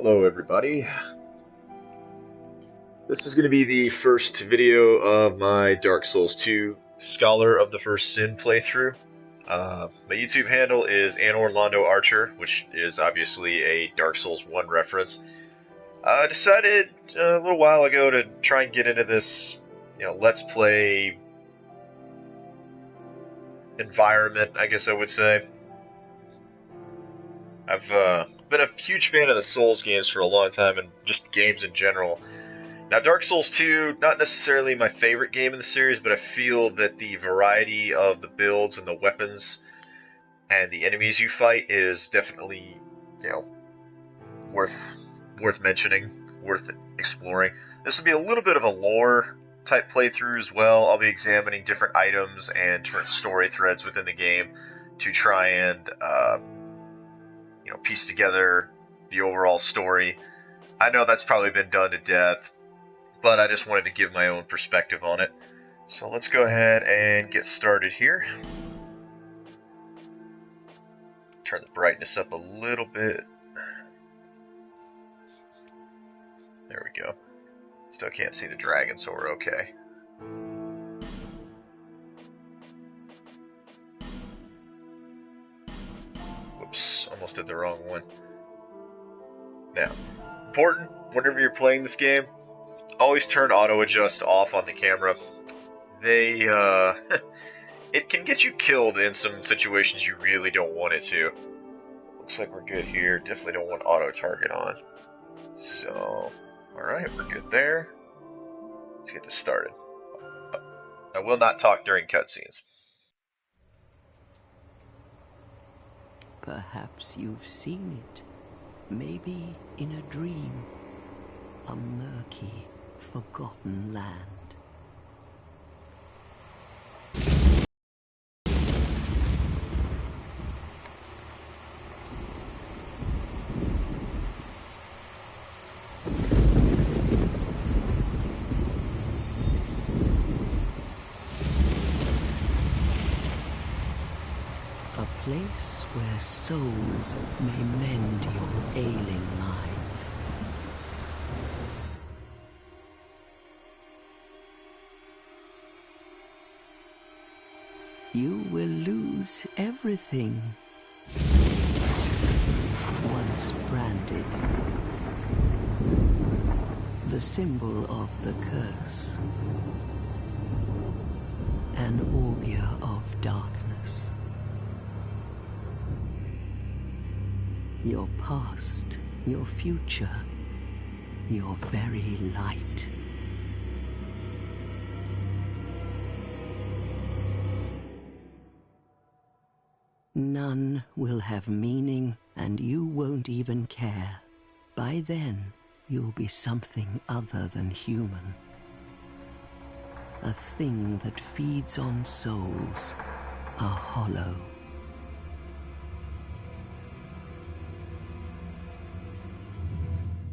Hello everybody. This is going to be the first video of my Dark Souls 2 Scholar of the First Sin playthrough. My YouTube handle is Orlando Archer, which is obviously a Dark Souls 1 reference. I decided a little while ago to try and get into this, let's play environment, I guess I would say. I've been a huge fan of the Souls games for a long time, and just games in general. Now, Dark Souls 2, not necessarily my favorite game in the series, but I feel that the variety of the builds and the weapons and the enemies you fight is definitely, worth mentioning, worth exploring. This will be a little bit of a lore type playthrough as well. I'll be examining different items and different story threads within the game to try and, piece together the overall story. I know that's probably been done to death, but I just wanted to give my own perspective on it. So let's go ahead and get started here. Turn the brightness up a little bit. There we go. Still can't see the dragon, so we're okay. Whoops, almost did the wrong one. Now, important, whenever you're playing this game, always turn auto adjust off on the camera. It can get you killed in some situations you really don't want it to. Looks like we're good here. Definitely don't want auto target on. So, alright, we're good there. Let's get this started. I will not talk during cutscenes. Perhaps you've seen it. Maybe in a dream. A murky, forgotten land. A place where souls may mend your ailing mind. You will lose everything. Once branded, the symbol of the curse, an augur of darkness. Your past, your future, your very light. None will have meaning, and you won't even care. By then, you'll be something other than human. A thing that feeds on souls, a hollow.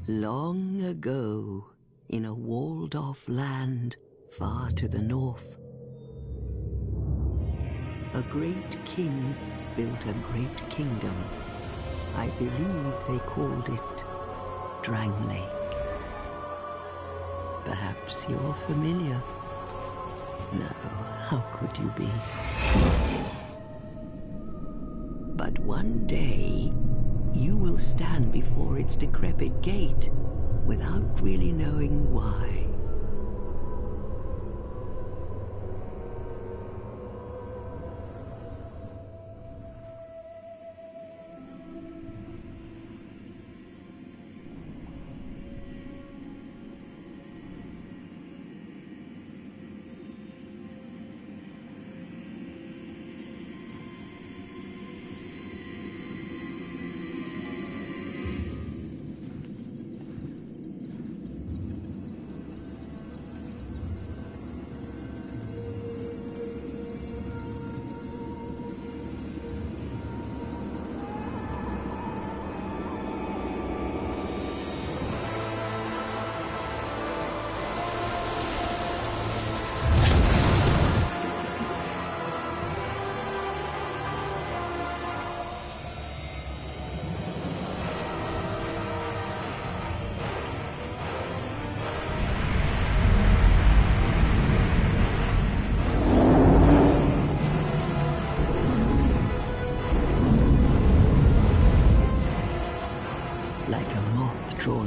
Long ago, in a walled-off land far to the north, a great king built a great kingdom. I believe they called it Drangleic. Perhaps you're familiar. No, how could you be? But one day, you will stand before its decrepit gate without really knowing why.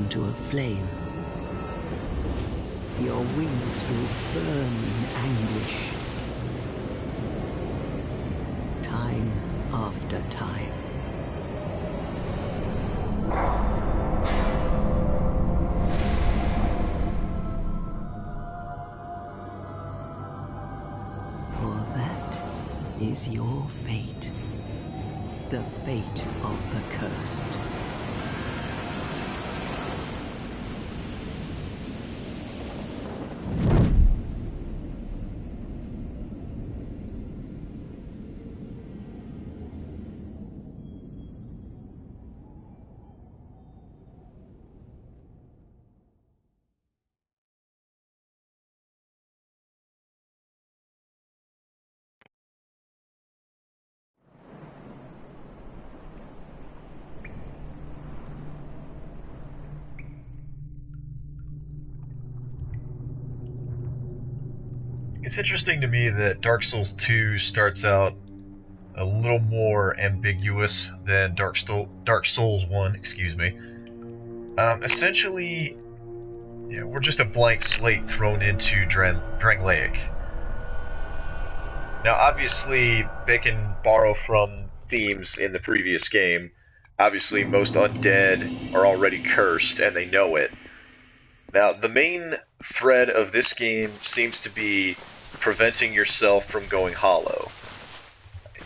into a flame. Your wings will burn in anguish. Time after time. For that is your fate. The fate of the cursed. It's interesting to me that Dark Souls 2 starts out a little more ambiguous than Dark Souls 1, excuse me. Essentially, we're just a blank slate thrown into Drangleic. Now, obviously, they can borrow from themes in the previous game. Obviously, most undead are already cursed, and they know it. Now, the main thread of this game seems to be preventing yourself from going hollow.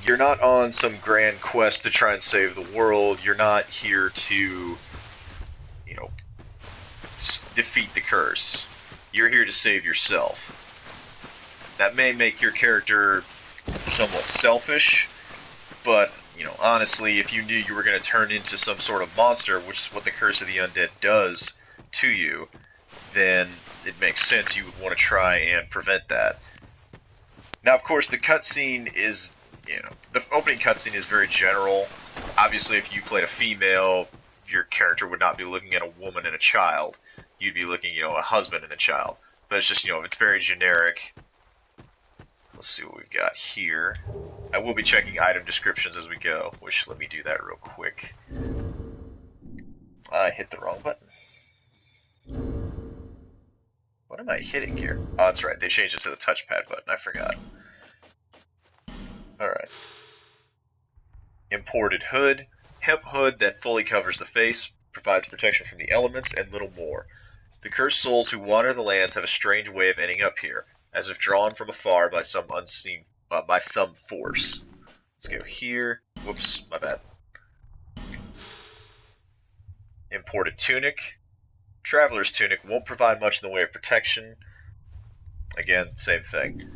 You're not on some grand quest to try and save the world. You're not here to, defeat the curse. You're here to save yourself. That may make your character somewhat selfish, but, honestly, if you knew you were going to turn into some sort of monster, which is what the Curse of the Undead does to you, then it makes sense you would want to try and prevent that. Now, of course, the cutscene is, the opening cutscene is very general. Obviously, if you played a female, your character would not be looking at a woman and a child. You'd be looking, a husband and a child. But it's just, it's very generic. Let's see what we've got here. I will be checking item descriptions as we go, which, let me do that real quick. I hit the wrong button. What am I hitting here? Oh, that's right. They changed it to the touchpad button. I forgot. Alright. Imported hood. Hemp hood that fully covers the face, provides protection from the elements, and little more. The cursed souls who wander the lands have a strange way of ending up here, as if drawn from afar by some unseen, by some force. Let's go here. Whoops, my bad. Imported tunic. Traveler's tunic won't provide much in the way of protection. Again, same thing.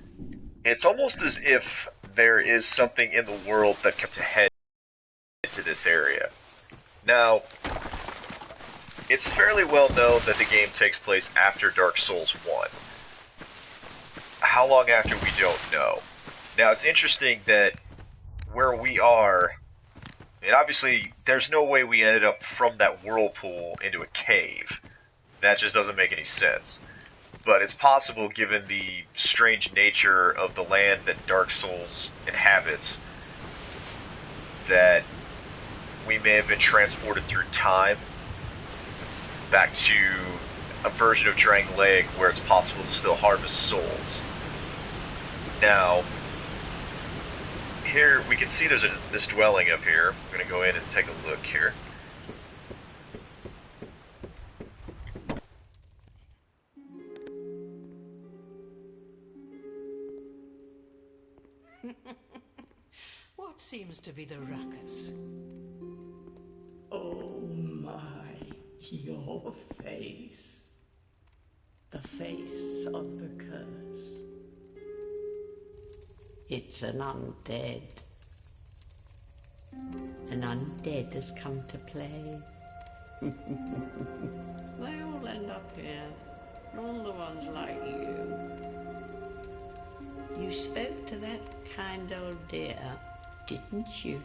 It's almost as if there is something in the world that comes ahead to this area. Now, it's fairly well known that the game takes place after Dark Souls 1. How long after, we don't know. Now, it's interesting that where we are, and obviously, there's no way we ended up from that whirlpool into a cave. That just doesn't make any sense. But it's possible, given the strange nature of the land that Dark Souls inhabits, that we may have been transported through time back to a version of Drangleic where it's possible to still harvest souls. Now, here we can see there's this dwelling up here. I'm going to go in and take a look here. What seems to be the ruckus? Oh my, your face. The face of the curse. It's an undead. An undead has come to play. They all end up here. All the ones like you. You spoke to that kind old dear, didn't you?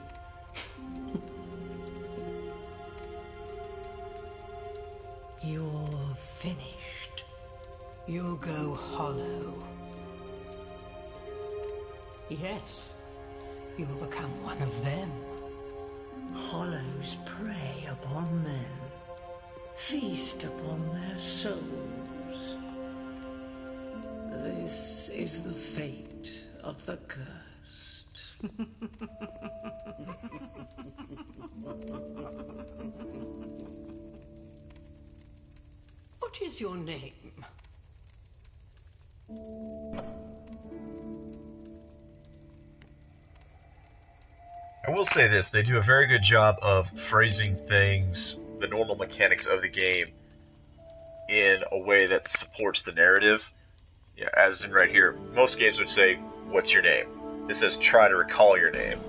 You're finished. You'll go hollow. Yes, you'll become one of them. Hollows prey upon men. feast upon their souls. This is the fate of the cursed. What is your name? I will say this, they do a very good job of phrasing things, the normal mechanics of the game, in a way that supports the narrative. Yeah, as in right here, most games would say, what's your name? This says, try to recall your name.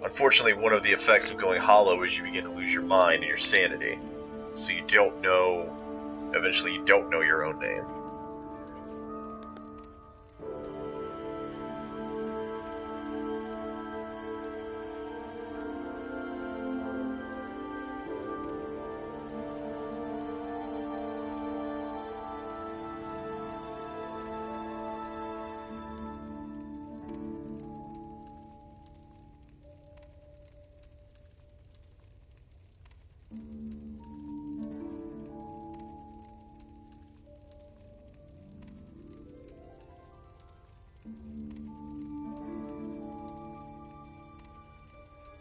Unfortunately, one of the effects of going hollow is you begin to lose your mind and your sanity. So you don't know, eventually you don't know your own name.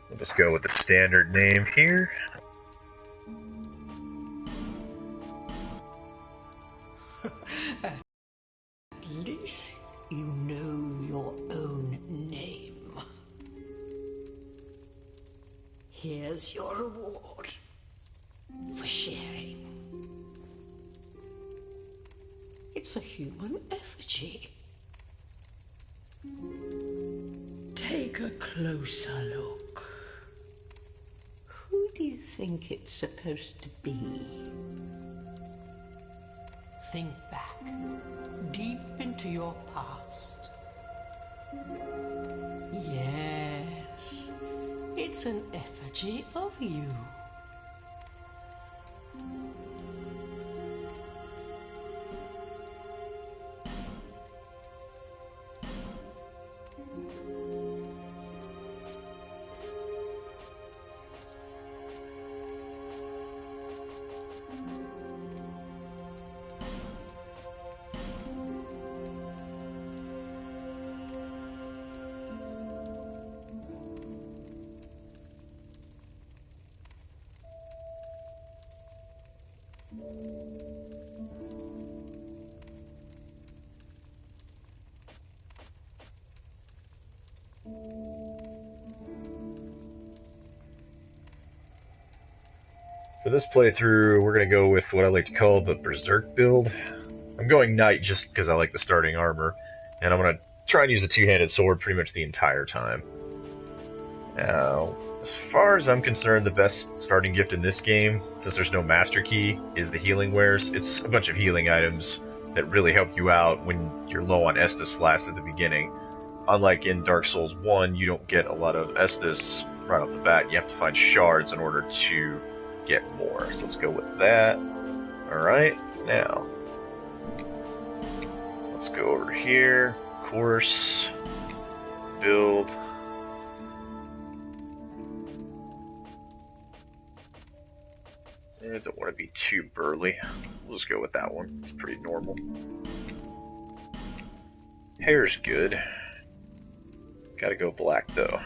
We'll just go with the standard name here. At least you know your own name. Here's your reward for sharing. It's a human effigy. Take a closer look. Who do you think it's supposed to be? Think back, deep into your past. Yes, it's an effigy of you. For this playthrough, we're going to go with what I like to call the Berserk build. I'm going Knight just because I like the starting armor, and I'm going to try and use a two-handed sword pretty much the entire time. Now, as far as I'm concerned, the best starting gift in this game, since there's no Master Key, is the Healing Wares. It's a bunch of healing items that really help you out when you're low on Estus Flasks at the beginning. Unlike in Dark Souls 1, you don't get a lot of Estus right off the bat. You have to find shards in order to get more. So let's go with that. Alright, now let's go over here. Course, build. I don't want to be too burly. We'll just go with that one. It's pretty normal. Hair's good. Gotta go black though.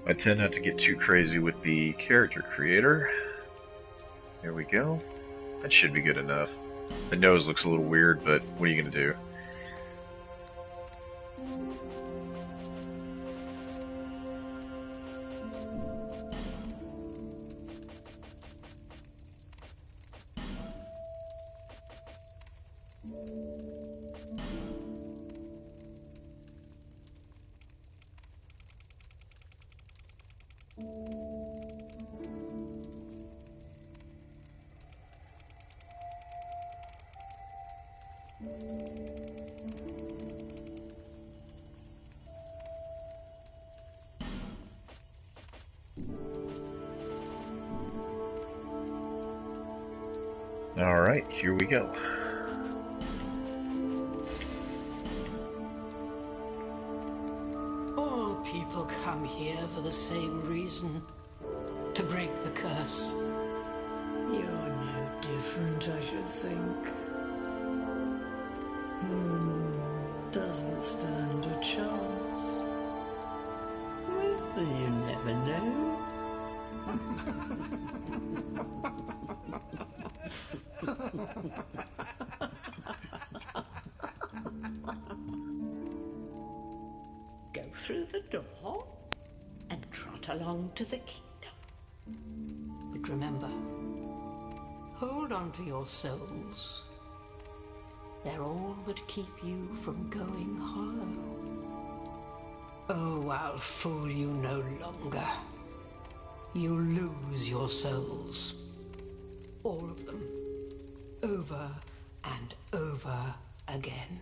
I tend not to get too crazy with the character creator. There we go. That should be good enough. The nose looks a little weird, but what are you going to do? Alright, here we go. All people come here for the same reason. To break the curse. You're no different, I should think. Doesn't stand a chance. Well, you never know. Go through the door and trot along to the kingdom. But remember, hold on to your souls. They're all that keep you from going hollow. Oh, I'll fool you no longer. You lose your souls. All of them. Over and over again.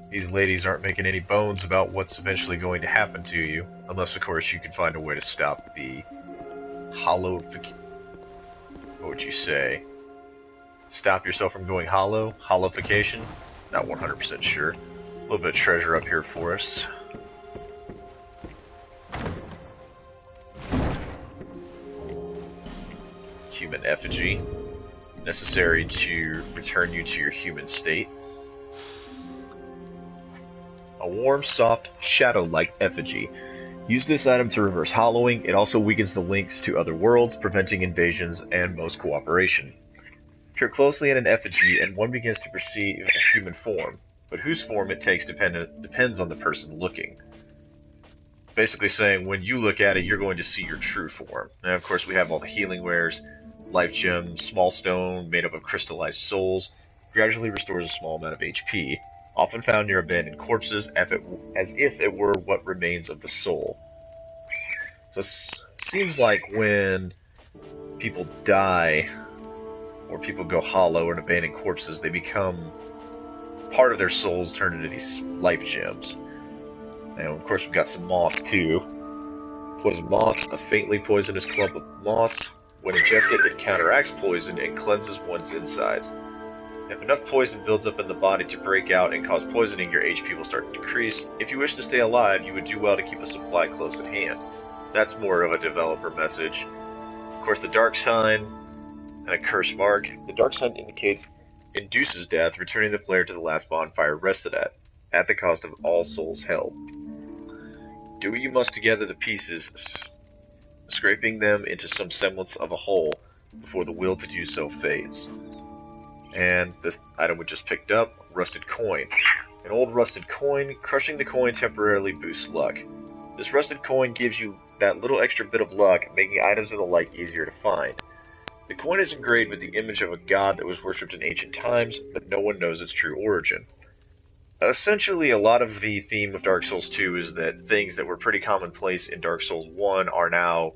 These ladies aren't making any bones about what's eventually going to happen to you, unless of course you can find a way to stop the what would you say? Stop yourself from going hollow? Hollowification? Not 100% sure. A little bit of treasure up here for us. Human effigy. Necessary to return you to your human state. A warm, soft, shadow-like effigy. Use this item to reverse hollowing. It also weakens the links to other worlds, preventing invasions and most cooperation. Peer closely at an effigy and one begins to perceive a human form, but whose form it takes depends on the person looking. Basically saying when you look at it, you're going to see your true form. And of course we have all the healing wares, life gem, small stone made up of crystallized souls, gradually restores a small amount of HP. Often found near abandoned corpses, as if it were what remains of the soul. So it seems like when people die, or people go hollow in abandoned corpses, they become part of their souls turn into these life gems. And of course we've got some moss too. Poison moss, a faintly poisonous clump of moss. When ingested, it counteracts poison and cleanses one's insides. If enough poison builds up in the body to break out and cause poisoning, your HP will start to decrease. If you wish to stay alive, you would do well to keep a supply close at hand. That's more of a developer message. Of course, the dark sign and a curse mark. The dark sign induces death, returning the player to the last bonfire rested at the cost of all souls held. Do what you must to gather the pieces, scraping them into some semblance of a whole before the will to do so fades. And this item we just picked up, rusted coin. An old rusted coin. Crushing the coin temporarily boosts luck. This rusted coin gives you that little extra bit of luck, making items and the like easier to find. The coin is engraved with the image of a god that was worshipped in ancient times, but no one knows its true origin. Essentially, a lot of the theme of Dark Souls 2 is that things that were pretty commonplace in Dark Souls 1 are now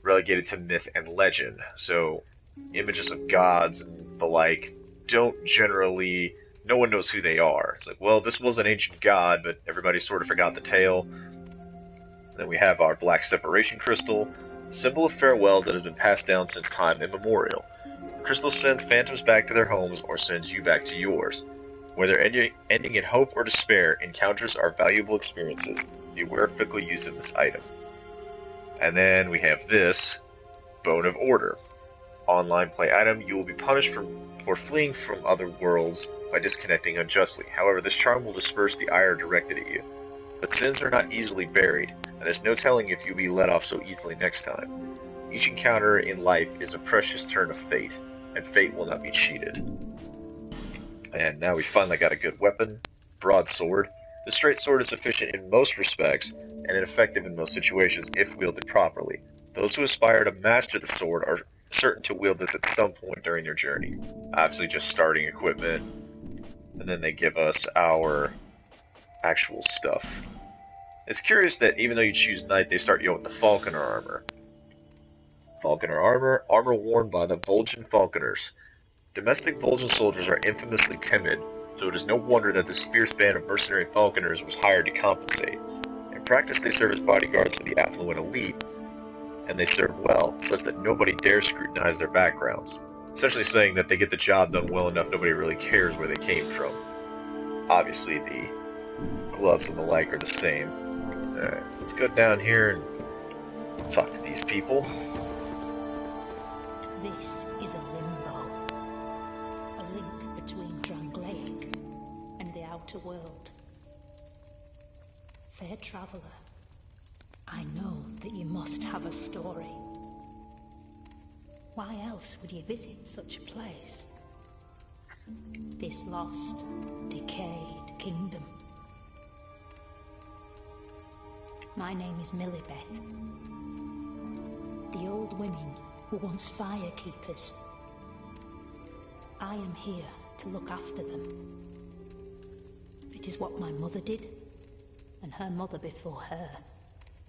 relegated to myth and legend. So, images of gods and the like don't generally, no one knows who they are. It's like, well, this was an ancient god, but everybody sort of forgot the tale. Then we have our black separation crystal, a symbol of farewells that has been passed down since time immemorial. The crystal sends phantoms back to their homes or sends you back to yours. Whether ending in hope or despair, encounters are valuable experiences. Beware of fickle use of this item. And then we have this, Bone of Order. Online play item, you will be punished for fleeing from other worlds by disconnecting unjustly. However, this charm will disperse the ire directed at you. But sins are not easily buried, and there's no telling if you'll be let off so easily next time. Each encounter in life is a precious turn of fate, and fate will not be cheated. And now we finally got a good weapon, broadsword. The straight sword is efficient in most respects, and ineffective in most situations if wielded properly. Those who aspire to master the sword are certain to wield this at some point during their journey. Obviously just starting equipment, and then they give us our actual stuff. It's curious that even though you choose knight, they start you with the falconer armor. Falconer armor, armor worn by the Vol'jin falconers. Domestic Vol'jin soldiers are infamously timid, so it is no wonder that this fierce band of mercenary falconers was hired to compensate. In practice, they serve as bodyguards for the affluent elite, and they serve well, such that nobody dares scrutinize their backgrounds. Essentially saying that they get the job done well enough, nobody really cares where they came from. Obviously, the gloves and the like are the same. Alright, let's go down here and talk to these people. This is a limbo. A link between Drangleic and the outer world. Fair traveler, I know that you must have a story. Why else would you visit such a place? This lost, decayed kingdom. My name is Millibeth. The old women were once firekeepers. I am here to look after them. It is what my mother did, and her mother before her,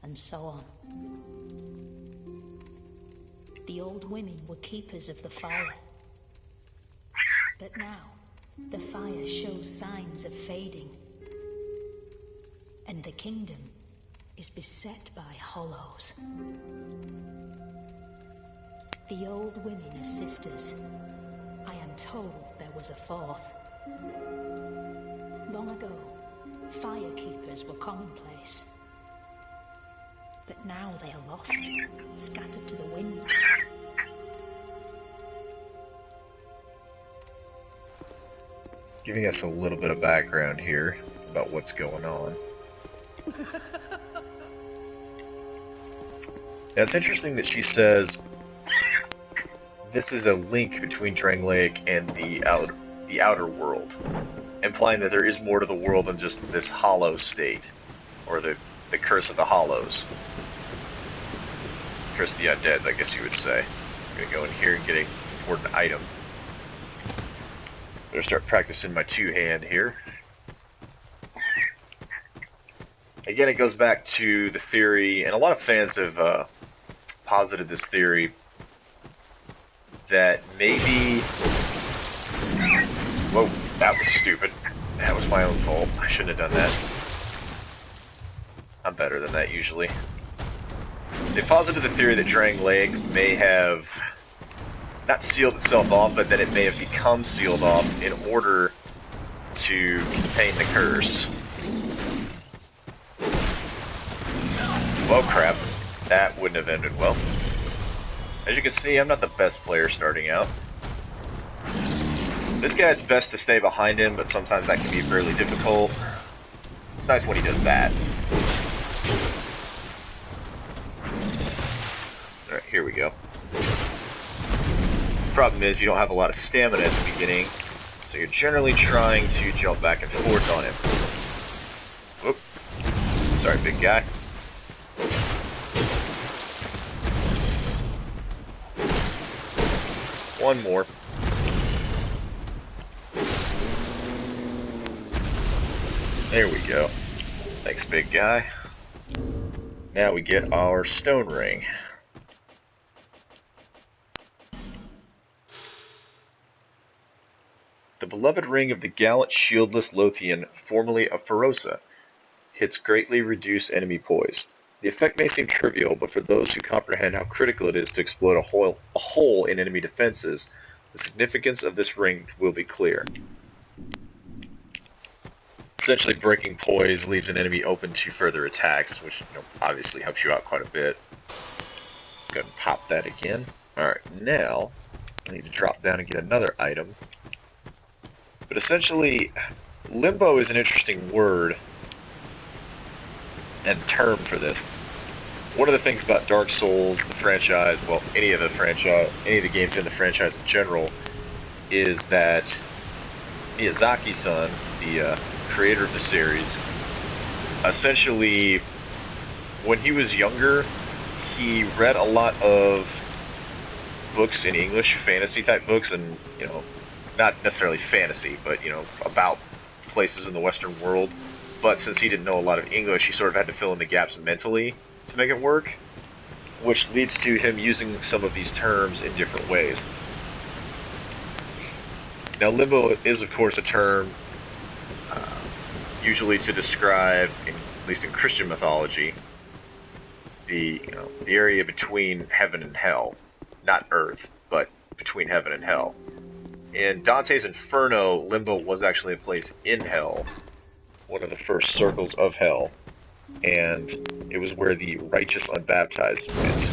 and so on. The old women were keepers of the fire. But now, the fire shows signs of fading, and the kingdom is beset by hollows. The old women are sisters. I am told there was a fourth. Long ago, firekeepers were commonplace. But now they are lost, scattered to the winds. Giving us a little bit of background here about what's going on. Now, it's interesting that she says this is a link between Drangleic and the outer world, implying that there is more to the world than just this hollow state, or the curse of the hollows. Curse of the undeads, I guess you would say. I'm gonna go in here and get an important item. Better start practicing my two-hand here. Again, it goes back to the theory, and a lot of fans have posited this theory, that maybe... Whoa, that was stupid. That was my own fault. I shouldn't have done that. I'm better than that, usually. They posited the theory that Drangleic may have not sealed itself off, but that it may have become sealed off in order to contain the curse. Well, crap. That wouldn't have ended well. As you can see, I'm not the best player starting out. This guy, it's best to stay behind him, but sometimes that can be fairly difficult. It's nice when he does that. Alright, here we go. Problem is, you don't have a lot of stamina at the beginning, so you're generally trying to jump back and forth on him. Whoop. Sorry, big guy. One more. There we go. Thanks, big guy. Now we get our stone ring. The beloved ring of the gallant shieldless Lothian, formerly of Ferosa. Hits greatly reduce enemy poise. The effect may seem trivial, but for those who comprehend how critical it is to exploit a hole in enemy defenses, the significance of this ring will be clear. Essentially, breaking poise leaves an enemy open to further attacks, which obviously helps you out quite a bit. Go ahead and pop that again. Alright, now I need to drop down and get another item. But essentially, limbo is an interesting word and term for this. One of the things about Dark Souls, the franchise, well, any of the games in the franchise in general, is that Miyazaki-san, the creator of the series, essentially, when he was younger, he read a lot of books in English, fantasy-type books, and, you know, not necessarily fantasy, but, you know, about places in the Western world. But since he didn't know a lot of English, he sort of had to fill in the gaps mentally to make it work, which leads to him using some of these terms in different ways. Now, limbo is, of course, a term usually to describe, at least in Christian mythology, the area between heaven and hell, not earth, but between heaven and hell. In Dante's Inferno, limbo was actually a place in hell, one of the first circles of hell, and it was where the righteous unbaptized went.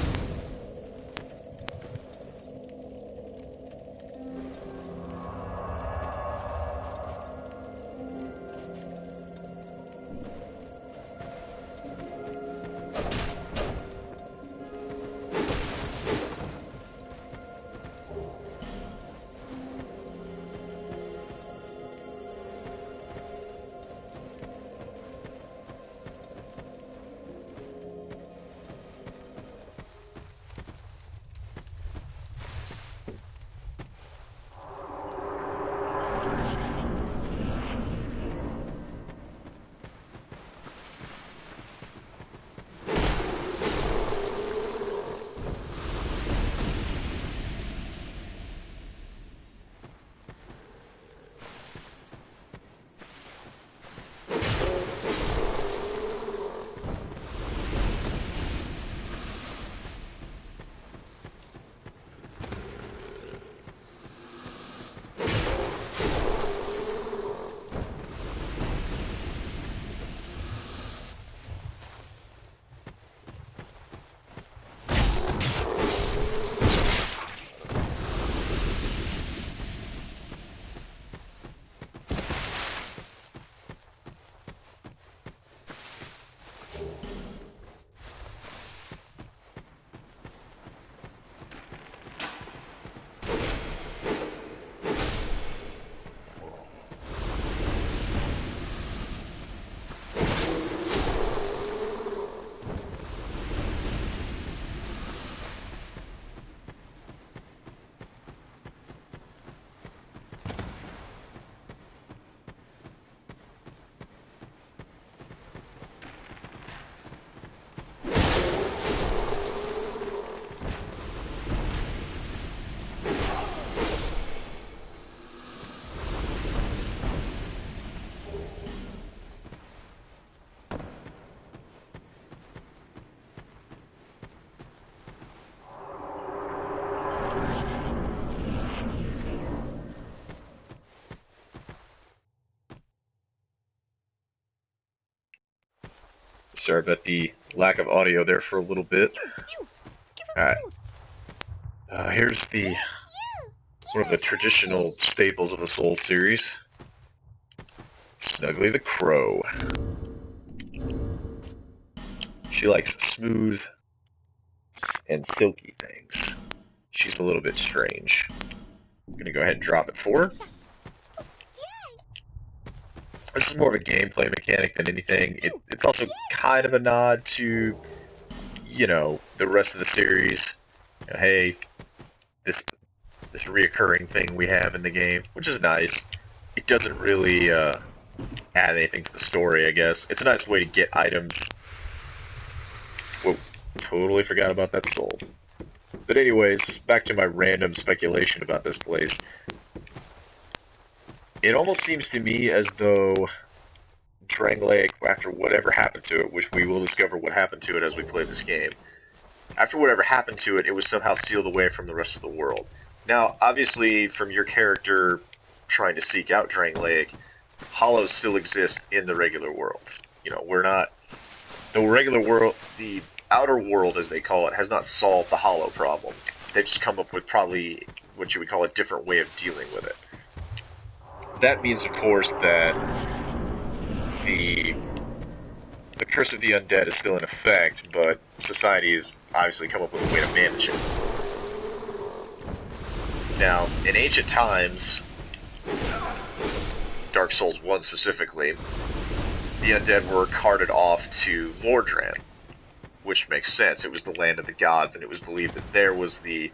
Sorry about the lack of audio there for a little bit. Alright. Here's one of the traditional staples of the Souls series. Snuggly the Crow. She likes smooth and silky things. She's a little bit strange. I'm gonna go ahead and drop it for her. This is more of a gameplay mechanic than anything. It's also kind of a nod to, you know, the rest of the series. You know, hey, this reoccurring thing we have in the game, which is nice. It doesn't really add anything to the story, I guess. It's a nice way to get items. Whoa, totally forgot about that soul. But anyways, back to my random speculation about this place. It almost seems to me as though Drangleic, after whatever happened to it, which we will discover what happened to it as we play this game, after whatever happened to it, it was somehow sealed away from the rest of the world. Now, obviously, from your character trying to seek out Drangleic, hollows still exist in the regular world. You know, we're not... The regular world, the Outer World, as they call it, has not solved the Hollow problem. They've just come up with probably what you would call a different way of dealing with it. That means, of course, that the curse of the undead is still in effect, but society has obviously come up with a way to manage it. Now, in ancient times, Dark Souls 1 specifically, the undead were carted off to Lordran, which makes sense. It was the land of the gods, and it was believed that there was the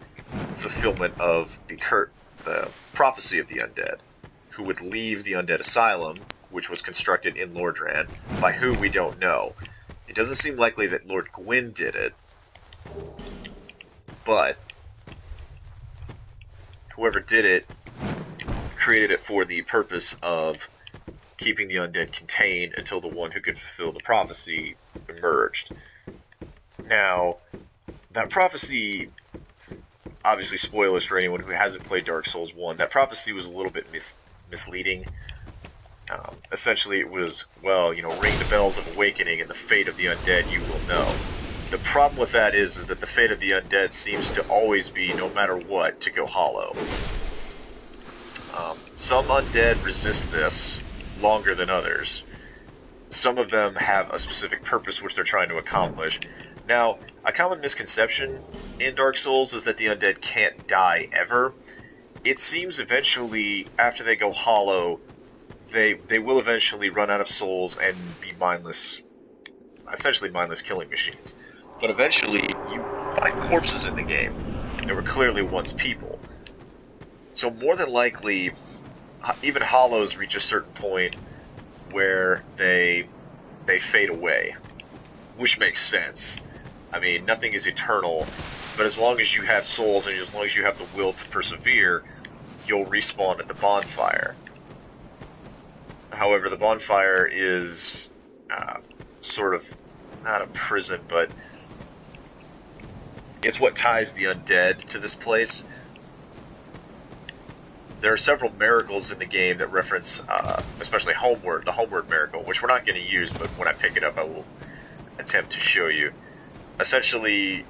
fulfillment of the prophecy of the undead, who would leave the undead asylum, which was constructed in Lordran, by who we don't know. It doesn't seem likely that Lord Gwyn did it, but whoever did it created it for the purpose of keeping the undead contained until the one who could fulfill the prophecy emerged. Now, that prophecy, obviously spoilers for anyone who hasn't played Dark Souls 1, that prophecy was a little bit misleading. Essentially it was, well, ring the bells of awakening and the fate of the undead you will know. The problem with that is that the fate of the undead seems to always be, no matter what, to go hollow. Some undead resist this longer than others. Some of them have a specific purpose which they're trying to accomplish. Now, a common misconception in Dark Souls is that the undead can't die ever. It seems eventually, after they go hollow, they will eventually run out of souls and be mindless, essentially mindless killing machines. But eventually, you find corpses in the game that were clearly once people. So more than likely, even hollows reach a certain point where they fade away, which makes sense. I mean, nothing is eternal, but as long as you have souls and as long as you have the will to persevere, you'll respawn at the bonfire. However, the bonfire is sort of, not a prison, but it's what ties the undead to this place. There are several miracles in the game that reference, especially Homeward, the Homeward miracle, which we're not going to use, but when I pick it up I will attempt to show you. Essentially,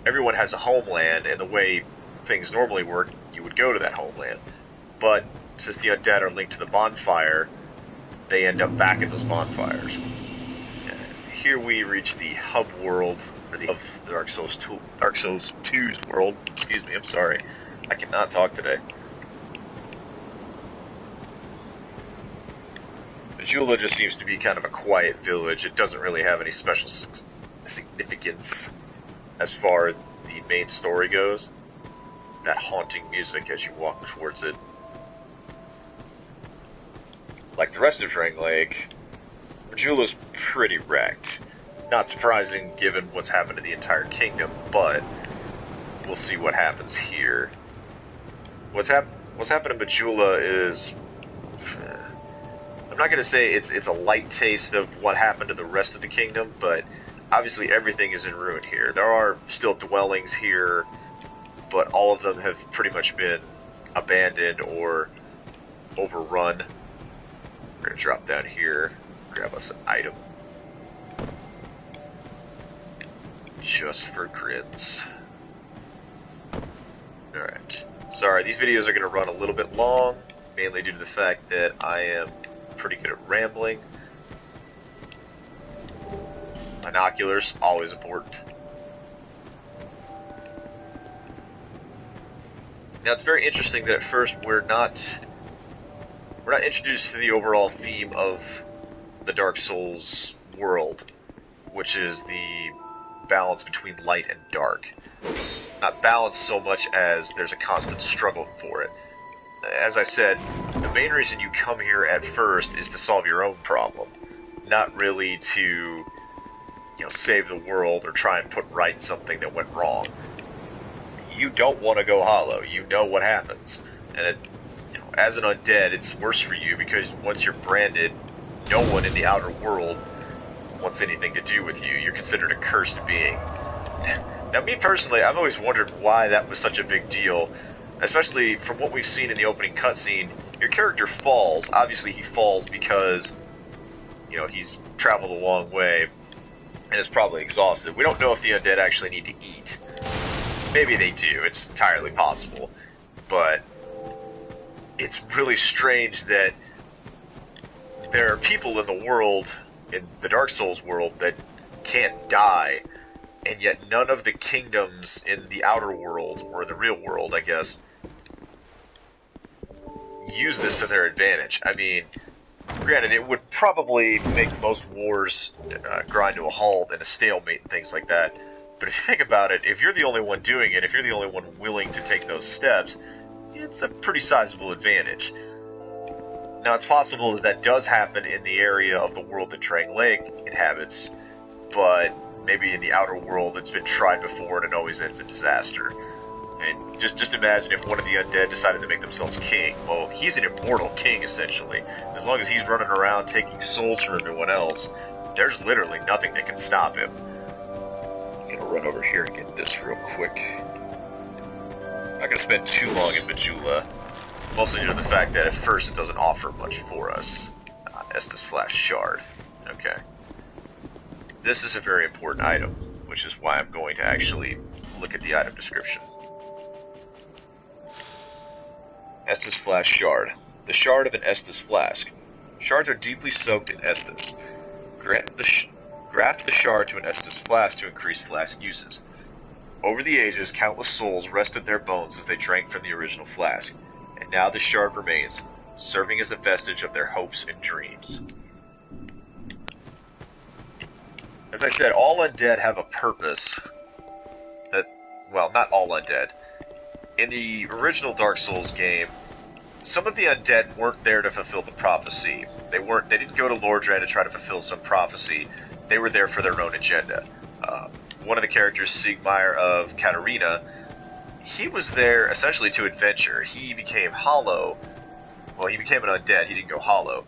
everyone has a homeland, and the way things normally work, you would go to that homeland. But since the undead are linked to the bonfire, they end up back at those bonfires. And here we reach the hub world of Dark Souls 2's world. Excuse me, I'm sorry. I cannot talk today. Majula just seems to be kind of a quiet village. It doesn't really have any special significance as far as the main story goes. That haunting music as you walk towards it. Like the rest of Drangleic, Majula's pretty wrecked. Not surprising given what's happened to the entire kingdom, but we'll see what happens here. What's happened to Majula is, I'm not going to say it's a light taste of what happened to the rest of the kingdom, but obviously everything is in ruin here. There are still dwellings here, but all of them have pretty much been abandoned or overrun. We're going to drop down here, grab us an item. Just for grins. Alright. Sorry, these videos are going to run a little bit long, mainly due to the fact that I am pretty good at rambling. Binoculars, always important. Now it's very interesting that at first we're not introduced to the overall theme of the Dark Souls world, which is the balance between light and dark. Not balance so much as there's a constant struggle for it. As I said, the main reason you come here at first is to solve your own problem, not really to, save the world or try and put right something that went wrong. You don't want to go hollow. You know what happens, and as an undead, it's worse for you because once you're branded, no one in the outer world wants anything to do with you. You're considered a cursed being. Now, me personally, I've always wondered why that was such a big deal, especially from what we've seen in the opening cutscene. Your character falls. Obviously, he falls because, he's traveled a long way, and is probably exhausted. We don't know if the undead actually need to eat. Maybe they do, it's entirely possible. But it's really strange that there are people in the world, in the Dark Souls world, that can't die, and yet none of the kingdoms in the outer world, or the real world, I guess, use this to their advantage. I mean, granted, it would probably make most wars grind to a halt and a stalemate and things like that, but if you think about it, if you're the only one doing it, if you're the only one willing to take those steps, it's a pretty sizable advantage. Now, it's possible that that does happen in the area of the world that Drangleic inhabits, but maybe in the outer world it's been tried before and it always ends in disaster. And just imagine if one of the undead decided to make themselves king. Well, he's an immortal king, essentially. As long as he's running around taking souls from everyone else, there's literally nothing that can stop him. I'm gonna run over here and get this real quick. I'm not gonna spend too long in Majula, mostly due to the fact that at first it doesn't offer much for us. Estus Flash Shard. Okay. This is a very important item, which is why I'm going to actually look at the item description. Estus Flask Shard. The shard of an Estus flask. Shards are deeply soaked in Estus. Graft the shard to an Estus flask to increase flask uses. Over the ages, countless souls rested their bones as they drank from the original flask, and now the shard remains, serving as a vestige of their hopes and dreams. As I said, all undead have a purpose that, well, not all undead. In the original Dark Souls game, some of the undead weren't there to fulfill the prophecy. They didn't go to Lordran to try to fulfill some prophecy. They were there for their own agenda. One of the characters, Sigmar of Katarina, he was there essentially to adventure. He became hollow. Well, he became an undead. He didn't go hollow.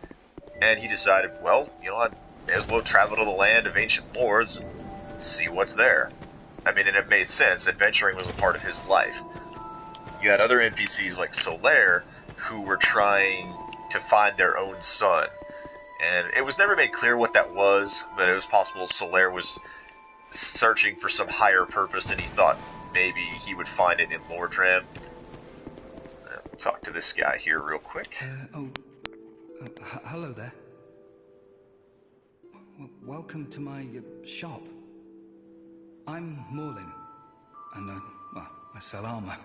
And he decided, well, you know, I may as well travel to the land of ancient lords and see what's there. I mean, and it made sense. Adventuring was a part of his life. You had other NPCs like Solaire, who were trying to find their own son. And it was never made clear what that was, but it was possible Solaire was searching for some higher purpose and he thought maybe he would find it in Lordran. Talk to this guy here real quick. Hello there. Welcome to my shop. I'm Morlin, and I sell armor.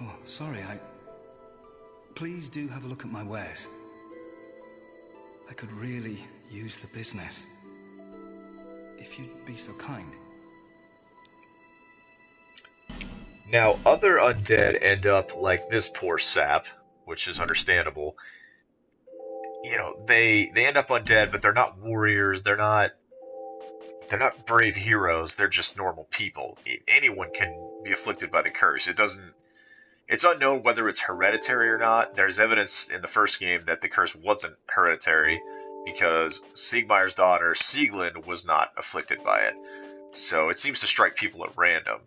Oh, sorry, Please do have a look at my wares. I could really use the business. If you'd be so kind. Now, other undead end up like this poor sap, which is understandable. You know, they end up undead, but they're not warriors, they're not brave heroes, they're just normal people. Anyone can be afflicted by the curse. It's unknown whether it's hereditary or not. There's evidence in the first game that the curse wasn't hereditary, because Sigmar's daughter, Sieglin, was not afflicted by it. So it seems to strike people at random.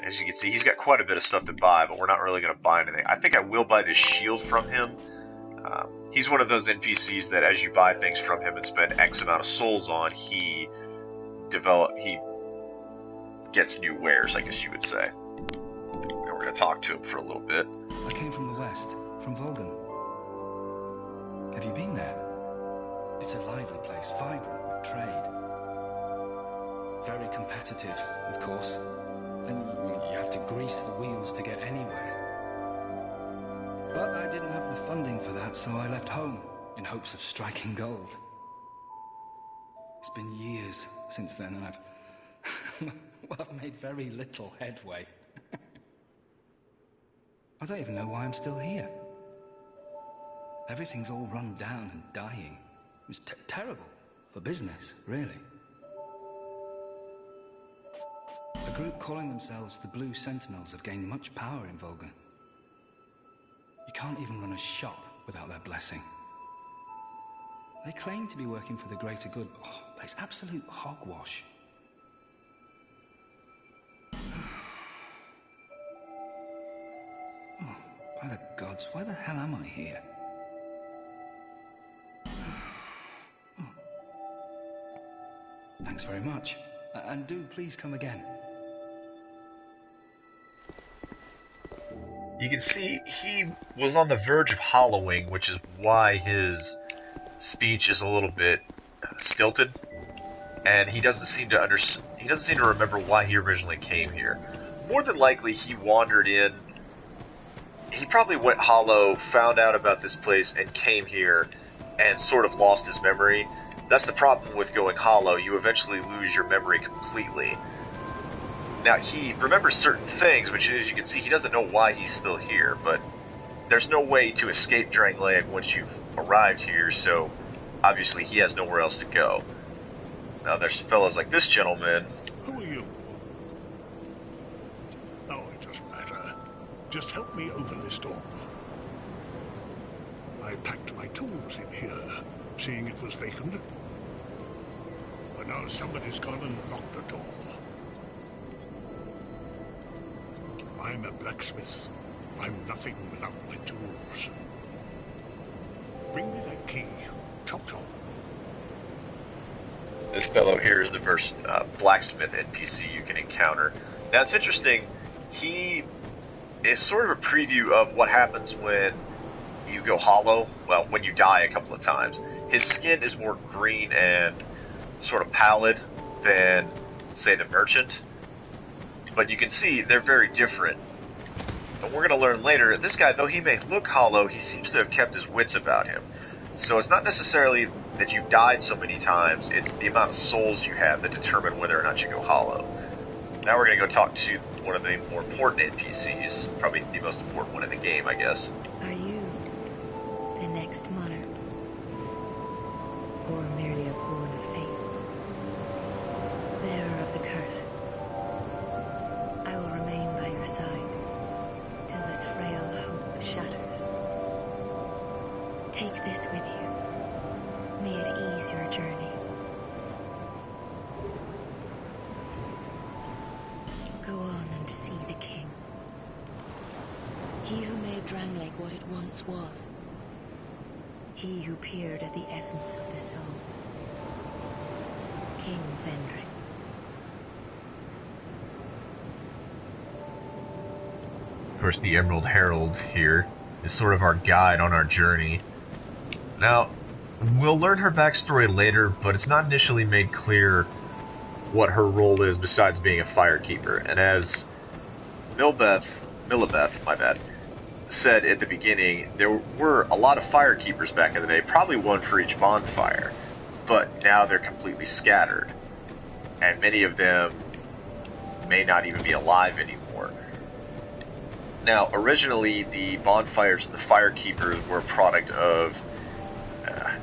As you can see, he's got quite a bit of stuff to buy, but we're not really going to buy anything. I think I will buy this shield from him. He's one of those NPCs that as you buy things from him and spend X amount of souls on, he gets new wares, I guess you would say. We're going to talk to him for a little bit. I came from the west, from Volgan. Have you been there? It's a lively place, vibrant with trade. Very competitive, of course. And you have to grease the wheels to get anywhere. But I didn't have the funding for that, so I left home in hopes of striking gold. It's been years since then, and I've made very little headway. I don't even know why I'm still here. Everything's all run down and dying. It's terrible for business, really. A group calling themselves the Blue Sentinels have gained much power in Volgan. You can't even run a shop without their blessing. They claim to be working for the greater good, but it's absolute hogwash. By the gods, why the hell am I here? Thanks very much. And do please come again. You can see he was on the verge of hollowing, which is why his speech is a little bit stilted, and he doesn't seem to remember why he originally came here. More than likely, he wandered in. He probably went hollow, found out about this place, and came here, and sort of lost his memory. That's the problem with going hollow. You eventually lose your memory completely. Now, he remembers certain things, which, as you can see, he doesn't know why he's still here, but there's no way to escape Drangleic once you've arrived here, so obviously he has nowhere else to go. Now, there's fellows like this gentleman. Who are you? Oh, it doesn't matter. Just help me open this door. I packed my tools in here, seeing it was vacant. But now somebody's gone and locked the door. I'm a blacksmith. I'm nothing without my tools. Bring me that key. Chop chop. This fellow here is the first blacksmith NPC you can encounter. Now, it's interesting. He is sort of a preview of what happens when you go hollow. Well, when you die a couple of times. His skin is more green and sort of pallid than, say, the merchant. But you can see they're very different. And we're going to learn later, this guy, though he may look hollow, he seems to have kept his wits about him. So it's not necessarily that you've died so many times, it's the amount of souls you have that determine whether or not you go hollow. Now we're going to go talk to one of the more important NPCs, probably the most important one in the game, I guess. Are you the next monarch? Or merely a pawn of fate? Bearer of the curse. I will remain by your side till this frail hope shatters. Take this with you. May it ease your journey. Go on and see the king. He who made Drangleic what it once was. He who peered at the essence of the soul. King Vendrick. Of course, the Emerald Herald here is sort of our guide on our journey. Now, we'll learn her backstory later, but it's not initially made clear what her role is besides being a firekeeper. And as Milbeth, my bad, said at the beginning, there were a lot of firekeepers back in the day, probably one for each bonfire, but now they're completely scattered. And many of them may not even be alive anymore. Now, originally, the bonfires and the firekeepers were a product of,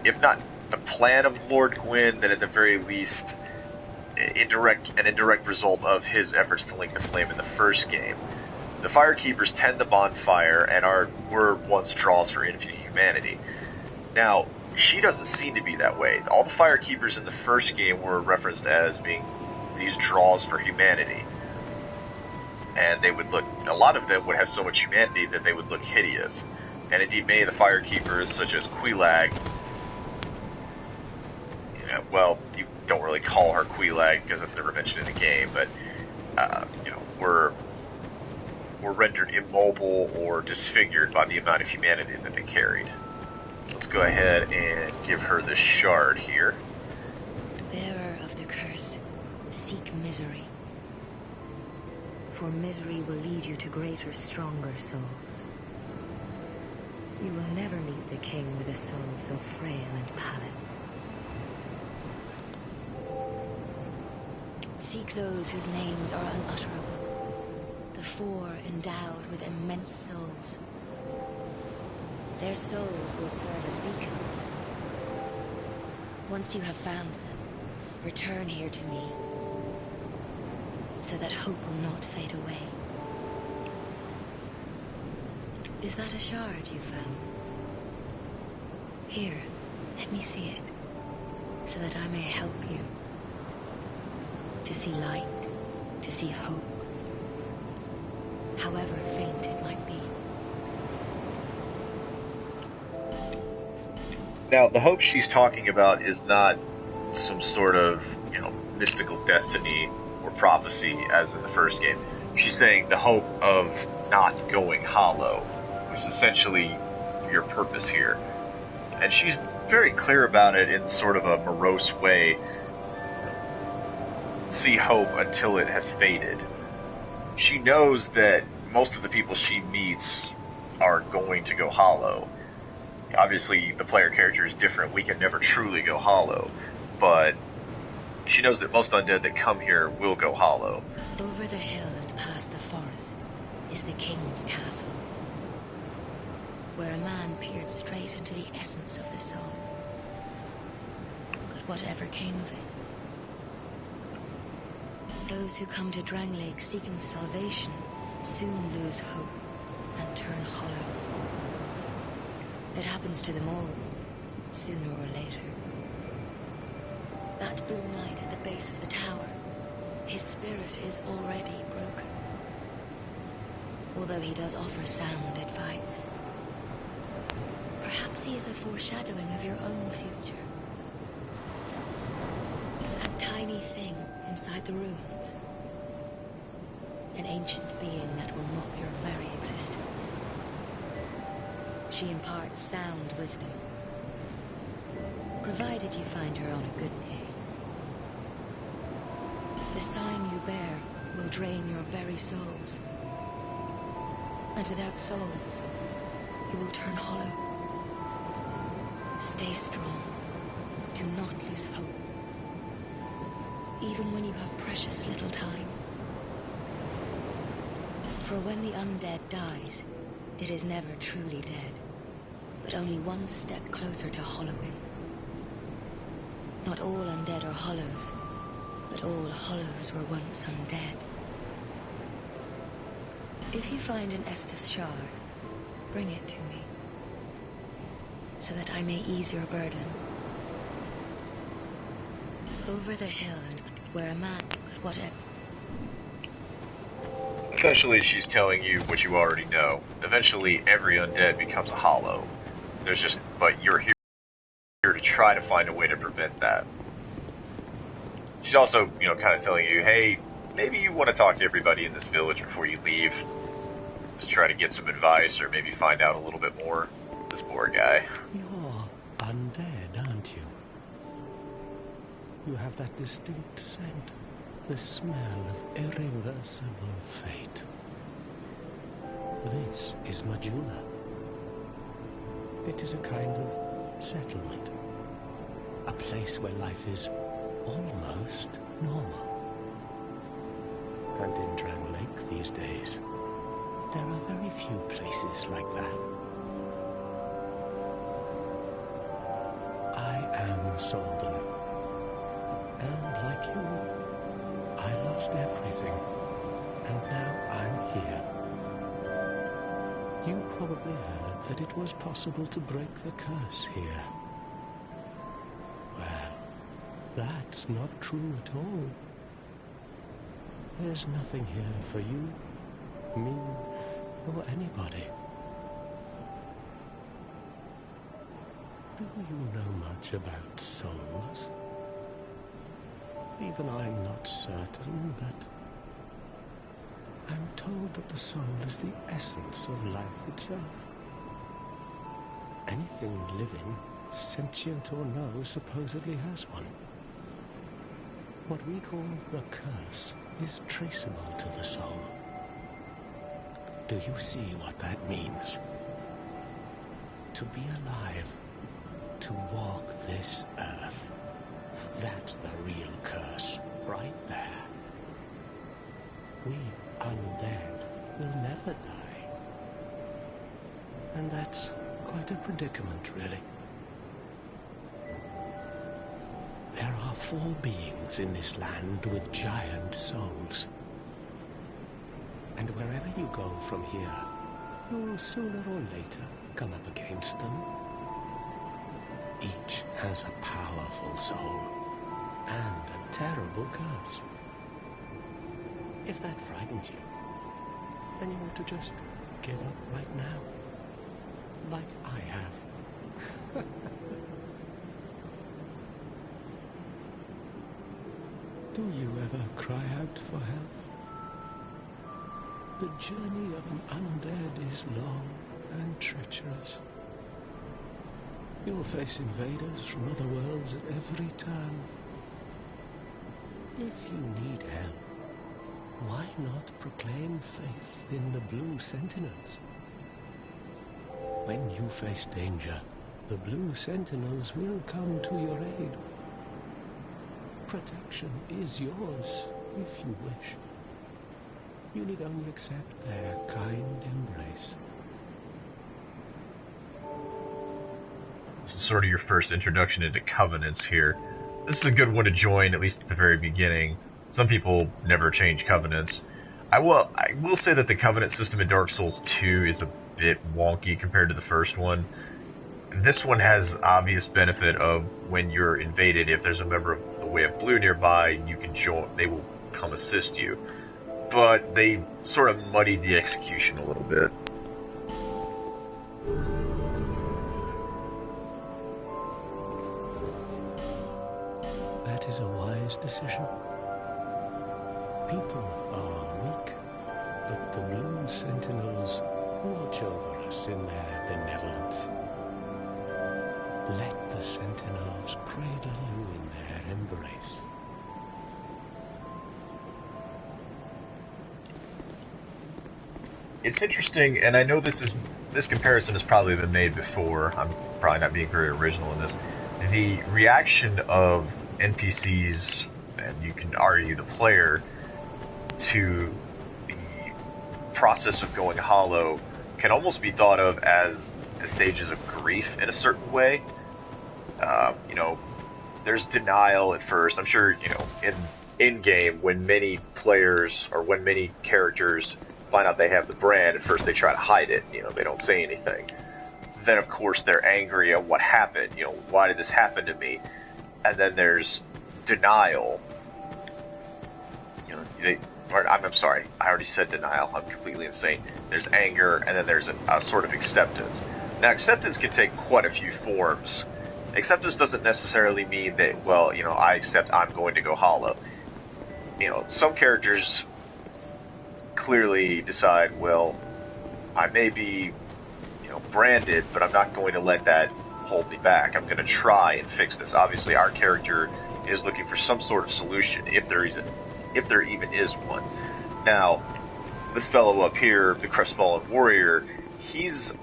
if not the plan of Lord Gwyn, then at the very least, an indirect result of his efforts to link the flame in the first game. The firekeepers tend the bonfire and were once draws for infinite humanity. Now, she doesn't seem to be that way. All the firekeepers in the first game were referenced as being these draws for humanity. And they would look, a lot of them would have so much humanity that they would look hideous. And indeed, many of the firekeepers, such as Quelaag, well, you don't really call her Quelaag because it's never mentioned in the game, but, were rendered immobile or disfigured by the amount of humanity that they carried. So let's go ahead and give her the shard here. Bearer of the curse, seek misery. For misery will lead you to greater, stronger souls. You will never meet the king with a soul so frail and pallid. Seek those whose names are unutterable. The four endowed with immense souls. Their souls will serve as beacons. Once you have found them, return here to me, so that hope will not fade away. Is that a shard you found? Here, let me see it, so that I may help you. To see light, to see hope, however faint it might be. Now, the hope she's talking about is not some sort of, mystical destiny or prophecy as in the first game. She's saying the hope of not going hollow, which is essentially your purpose here. And she's very clear about it in sort of a morose way. See hope until it has faded. She knows that most of the people she meets are going to go hollow. Obviously, the player character is different. We can never truly go hollow. But she knows that most undead that come here will go hollow. Over the hill and past the forest is the king's castle, where a man peered straight into the essence of the soul. But whatever came of it, those who come to Drangleic seeking salvation soon lose hope and turn hollow. It happens to them all, sooner or later. That blue knight at the base of the tower, his spirit is already broken. Although he does offer sound advice. Perhaps he is a foreshadowing of your own future. That tiny thing inside the ruins. An ancient being that will mock your very existence. She imparts sound wisdom, provided you find her on a good day. The sign you bear will drain your very souls. And without souls, you will turn hollow. Stay strong. Do not lose hope. Even when you have precious little time. For when the undead dies, it is never truly dead, but only one step closer to hollowing. Not all undead are hollows, but all hollows were once undead. If you find an Estus shard, bring it to me, so that I may ease your burden. Over the hill and where a man, but whatever. Essentially, she's telling you what you already know. Eventually, every undead becomes a hollow. But you're here to try to find a way to prevent that. She's also, kind of telling you, hey, maybe you want to talk to everybody in this village before you leave. Just try to get some advice or maybe find out a little bit more. This poor guy. You're undead, aren't you? You have that distinct scent, the smell of irreversible fate. This is Majula. It is a kind of settlement. A place where life is almost normal. And in Drangleic these days, there are very few places like that. I am Solden. And like you, I lost everything. And now I'm here. You probably heard that it was possible to break the curse here. Well, that's not true at all. There's nothing here for you, me, or anybody. Do you know much about souls? Even I'm not certain, but I'm told that the soul is the essence of life itself. Anything living, sentient or no, supposedly has one. What we call the curse is traceable to the soul. Do you see what that means? To be alive, to walk this earth. That's the real curse, right there. We undead will never die. And that's quite a predicament, really. There are 4 beings in this land with giant souls. And wherever you go from here, you'll sooner or later come up against them. Each has a powerful soul and a terrible curse. If that frightens you, then you ought to just give up right now, like I have. Do you ever cry out for help? The journey of an undead is long and treacherous. You'll face invaders from other worlds at every turn. If you need help, why not proclaim faith in the Blue Sentinels? When you face danger, the Blue Sentinels will come to your aid. Protection is yours, if you wish. You need only accept their kind embrace. This is sort of your first introduction into covenants here. This is a good one to join, at least at the very beginning. Some people never change covenants. I will say that the covenant system in Dark Souls 2 is a bit wonky compared to the first one. This one has obvious benefit of when you're invaded, if there's a member of the Way of Blue nearby, you can join, they will come assist you. But they sort of muddied the execution a little bit. That is a wise decision. People are weak, but the Blue Sentinels watch over us in their benevolence. Let the Sentinels cradle you in their embrace. It's interesting, and I know this comparison has probably been made before. I'm probably not being very original in this. The reaction of NPCs, and you can argue the player, to the process of going hollow can almost be thought of as the stages of grief in a certain way. You know, there's denial at first. I'm sure, you know, in game, when many players or when many characters find out they have the brand, at first they try to hide it. You know, they don't say anything. Then, of course, they're angry at what happened. You know, why did this happen to me? And then there's denial. You know, I'm sorry, I already said denial. I'm completely insane. There's anger, and then there's a sort of acceptance. Now, acceptance can take quite a few forms. Acceptance doesn't necessarily mean that, well, you know, I accept I'm going to go hollow. You know, some characters clearly decide, well, I may be, you know, branded, but I'm not going to let that hold me back. I'm going to try and fix this. Obviously, our character is looking for some sort of solution, if there even is one. Now, this fellow up here, the Crestfallen Warrior, he's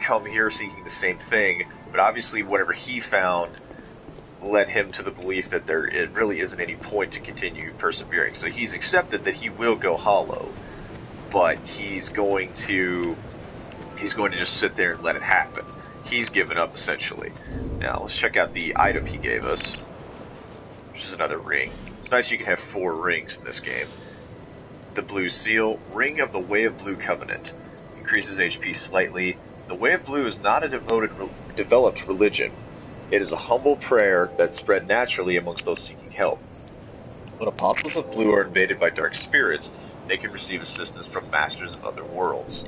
come here seeking the same thing, but obviously whatever he found led him to the belief that it really isn't any point to continue persevering. So he's accepted that he will go hollow, but he's going to just sit there and let it happen. He's given up, essentially. Now, let's check out the item he gave us, which is another ring. It's nice you can have 4 rings in this game. The Blue Seal, Ring of the Way of Blue Covenant. Increases HP slightly. The Way of Blue is not a developed religion. It is a humble prayer that spread naturally amongst those seeking help. When apostles of blue are invaded by dark spirits, they can receive assistance from masters of other worlds.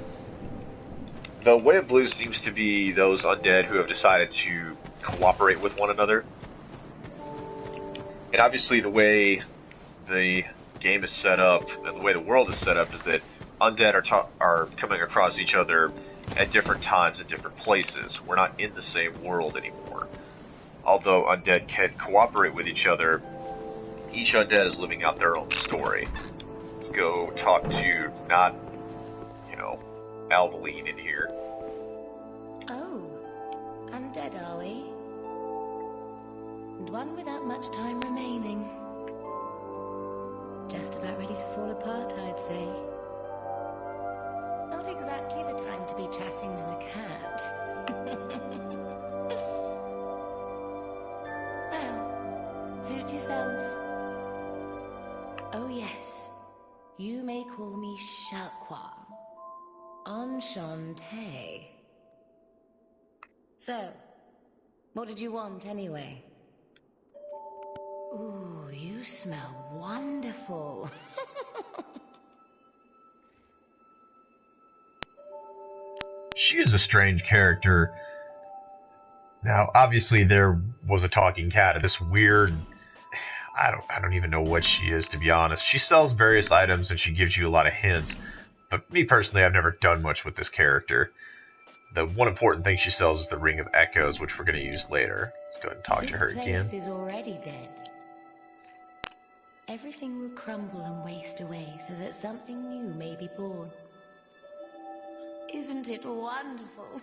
The Way of Blue seems to be those undead who have decided to cooperate with one another. And obviously the way the game is set up, and the way the world is set up, is that undead are coming across each other at different times, at different places. We're not in the same world anymore. Although undead can cooperate with each other, each undead is living out their own story. Let's go talk to, not, you know, Alvaline in here. Oh, undead are we? And one without much time remaining. Just about ready to fall apart, I'd say. Not exactly the time to be chatting with a cat. Well, suit yourself. Oh yes, you may call me Shalqua. Enchanté. So, what did you want anyway? Ooh, you smell wonderful. She is a strange character. Now, obviously, there was a talking cat. This weird... I don't even know what she is, to be honest. She sells various items and she gives you a lot of hints. But me personally, I've never done much with this character. The one important thing she sells is the Ring of Echoes, which we're going to use later. Let's go ahead and talk to her again. This place is already dead. Everything will crumble and waste away so that something new may be born. Isn't it wonderful?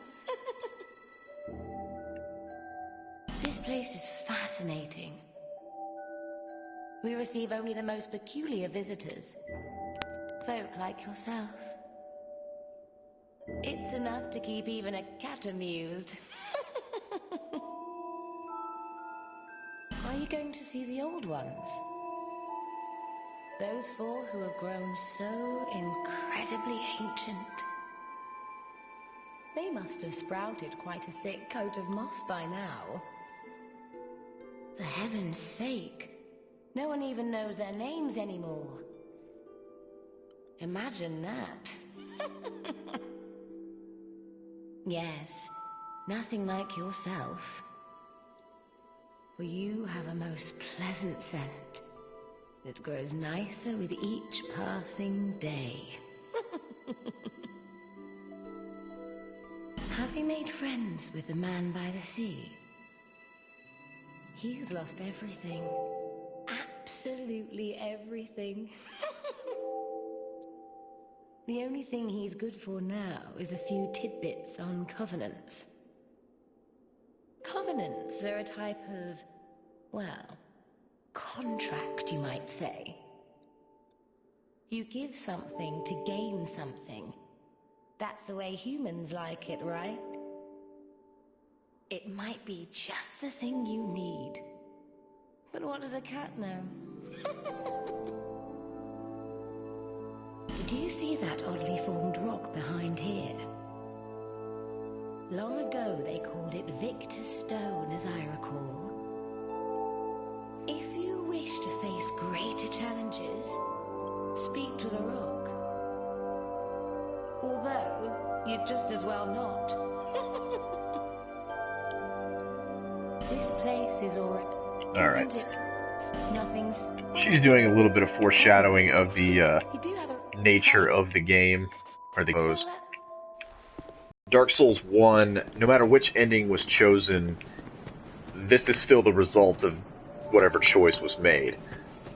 This place is fascinating. We receive only the most peculiar visitors. Folk like yourself. It's enough to keep even a cat amused. Are you going to see the old ones? Those four who have grown so incredibly ancient. They must have sprouted quite a thick coat of moss by now. For heaven's sake, no one even knows their names anymore. Imagine that. Yes, nothing like yourself. For you have a most pleasant scent. It grows nicer with each passing day. Have you made friends with the man by the sea? He's lost everything. Absolutely everything. The only thing he's good for now is a few tidbits on covenants. Covenants are a type of, well, contract, you might say. You give something to gain something. That's the way humans like it, right? It might be just the thing you need. But what does a cat know? Did you see that oddly formed rock behind here? Long ago they called it Victor's Stone, as I recall. If you wish to face greater challenges, speak to the rock. Although, you'd just as well not. This place is alright. Nothing's... She's doing a little bit of foreshadowing of the nature of the game, or the pose. Dark Souls 1, no matter which ending was chosen, this is still the result of whatever choice was made.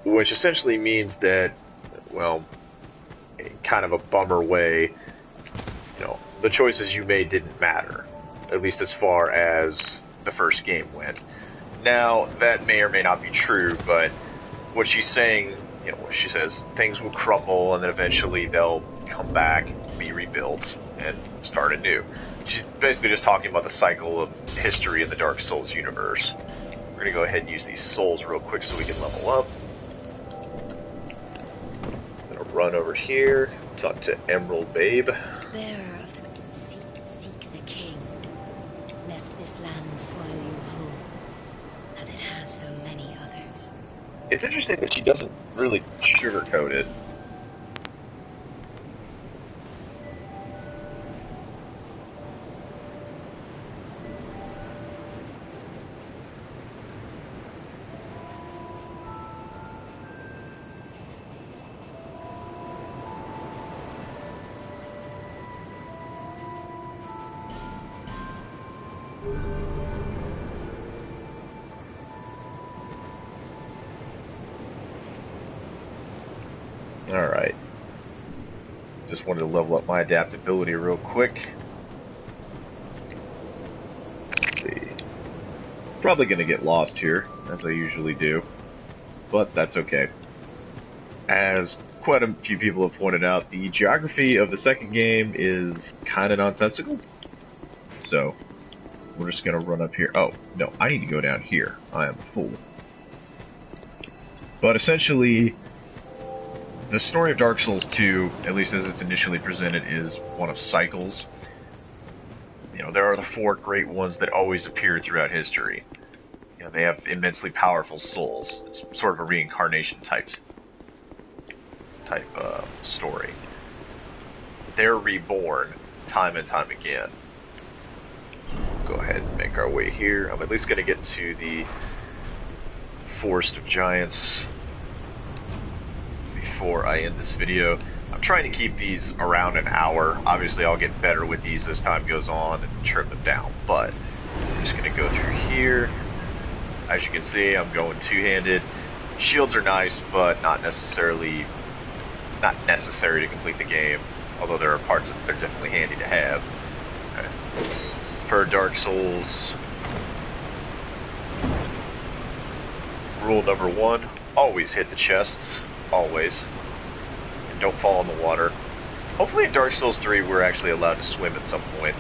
Which essentially means that, well, in kind of a bummer way, you know, the choices you made didn't matter. At least as far as the first game went. Now, that may or may not be true, but what she's saying, you know, she says things will crumble and then eventually they'll come back, be rebuilt, and start anew. She's basically just talking about the cycle of history in the Dark Souls universe. We're gonna go ahead and use these souls real quick so we can level up. I'm gonna run over here, talk to Emerald Babe. Bearer of the seek the king, lest this land swallow you whole, as it has so many others. It's interesting that she doesn't really sugarcoat it. Alright. Just wanted to level up my adaptability real quick. Let's see. Probably gonna get lost here, as I usually do. But that's okay. As quite a few people have pointed out, the geography of the second game is kinda nonsensical. So, we're just gonna run up here. Oh, no, I need to go down here. I am a fool. But essentially, the story of Dark Souls 2, at least as it's initially presented, is one of cycles. You know, there are the four great ones that always appear throughout history. You know, they have immensely powerful souls. It's sort of a reincarnation type story. They're reborn time and time again. Go ahead and make our way here. I'm at least going to get to the Forest of Giants before I end this video. I'm trying to keep these around an hour. Obviously, I'll get better with these as time goes on and trim them down, but I'm just going to go through here. As you can see, I'm going two-handed. Shields are nice, but not necessary to complete the game, although there are parts that they're definitely handy to have. Okay. For Dark Souls, rule number 1, always hit the chests, always, and don't fall in the water. Hopefully in Dark Souls 3 we're actually allowed to swim at some point.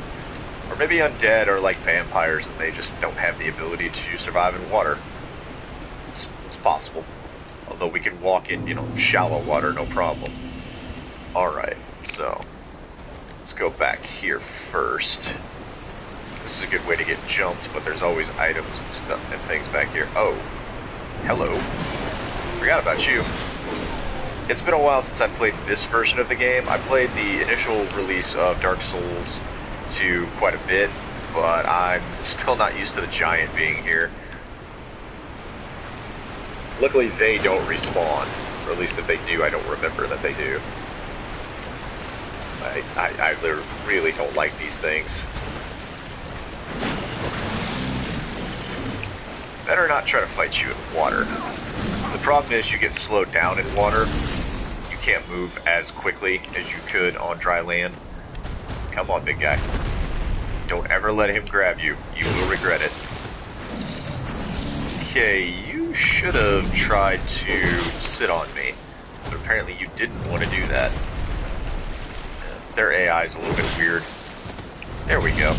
Or maybe undead are like vampires and they just don't have the ability to survive in water. It's possible. Although we can walk in, shallow water, no problem. Alright, so let's go back here first. This is a good way to get jumped, but there's always items and stuff and things back here. Oh, hello. Forgot about you. It's been a while since I played this version of the game. I played the initial release of Dark Souls 2 quite a bit, but I'm still not used to the giant being here. Luckily they don't respawn, or at least if they do, I don't remember that they do. I really don't like these things. Better not try to fight you in water. The problem is you get slowed down in water. You can't move as quickly as you could on dry land. Come on, big guy. Don't ever let him grab you. You will regret it. Okay, you should have tried to sit on me, but apparently you didn't want to do that. Their AI is a little bit weird. There we go.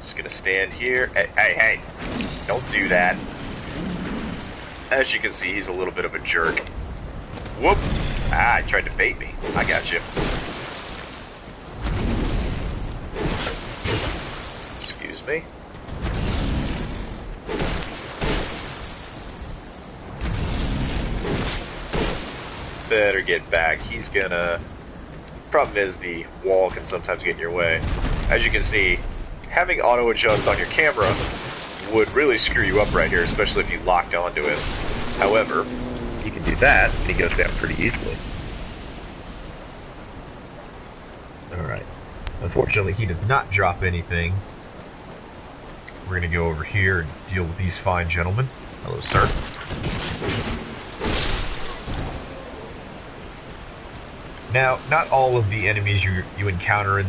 Just gonna stand here. Hey, don't do that. As you can see, he's a little bit of a jerk. Whoop! Ah, he tried to bait me. I got you. Excuse me. Better get back. He's gonna... Problem is the wall can sometimes get in your way. As you can see, having auto adjust on your camera would really screw you up right here, especially if you locked onto him. However, you can do that, and he goes down pretty easily. Alright. Unfortunately, he does not drop anything. We're going to go over here and deal with these fine gentlemen. Hello, sir. Now, not all of the enemies you encounter in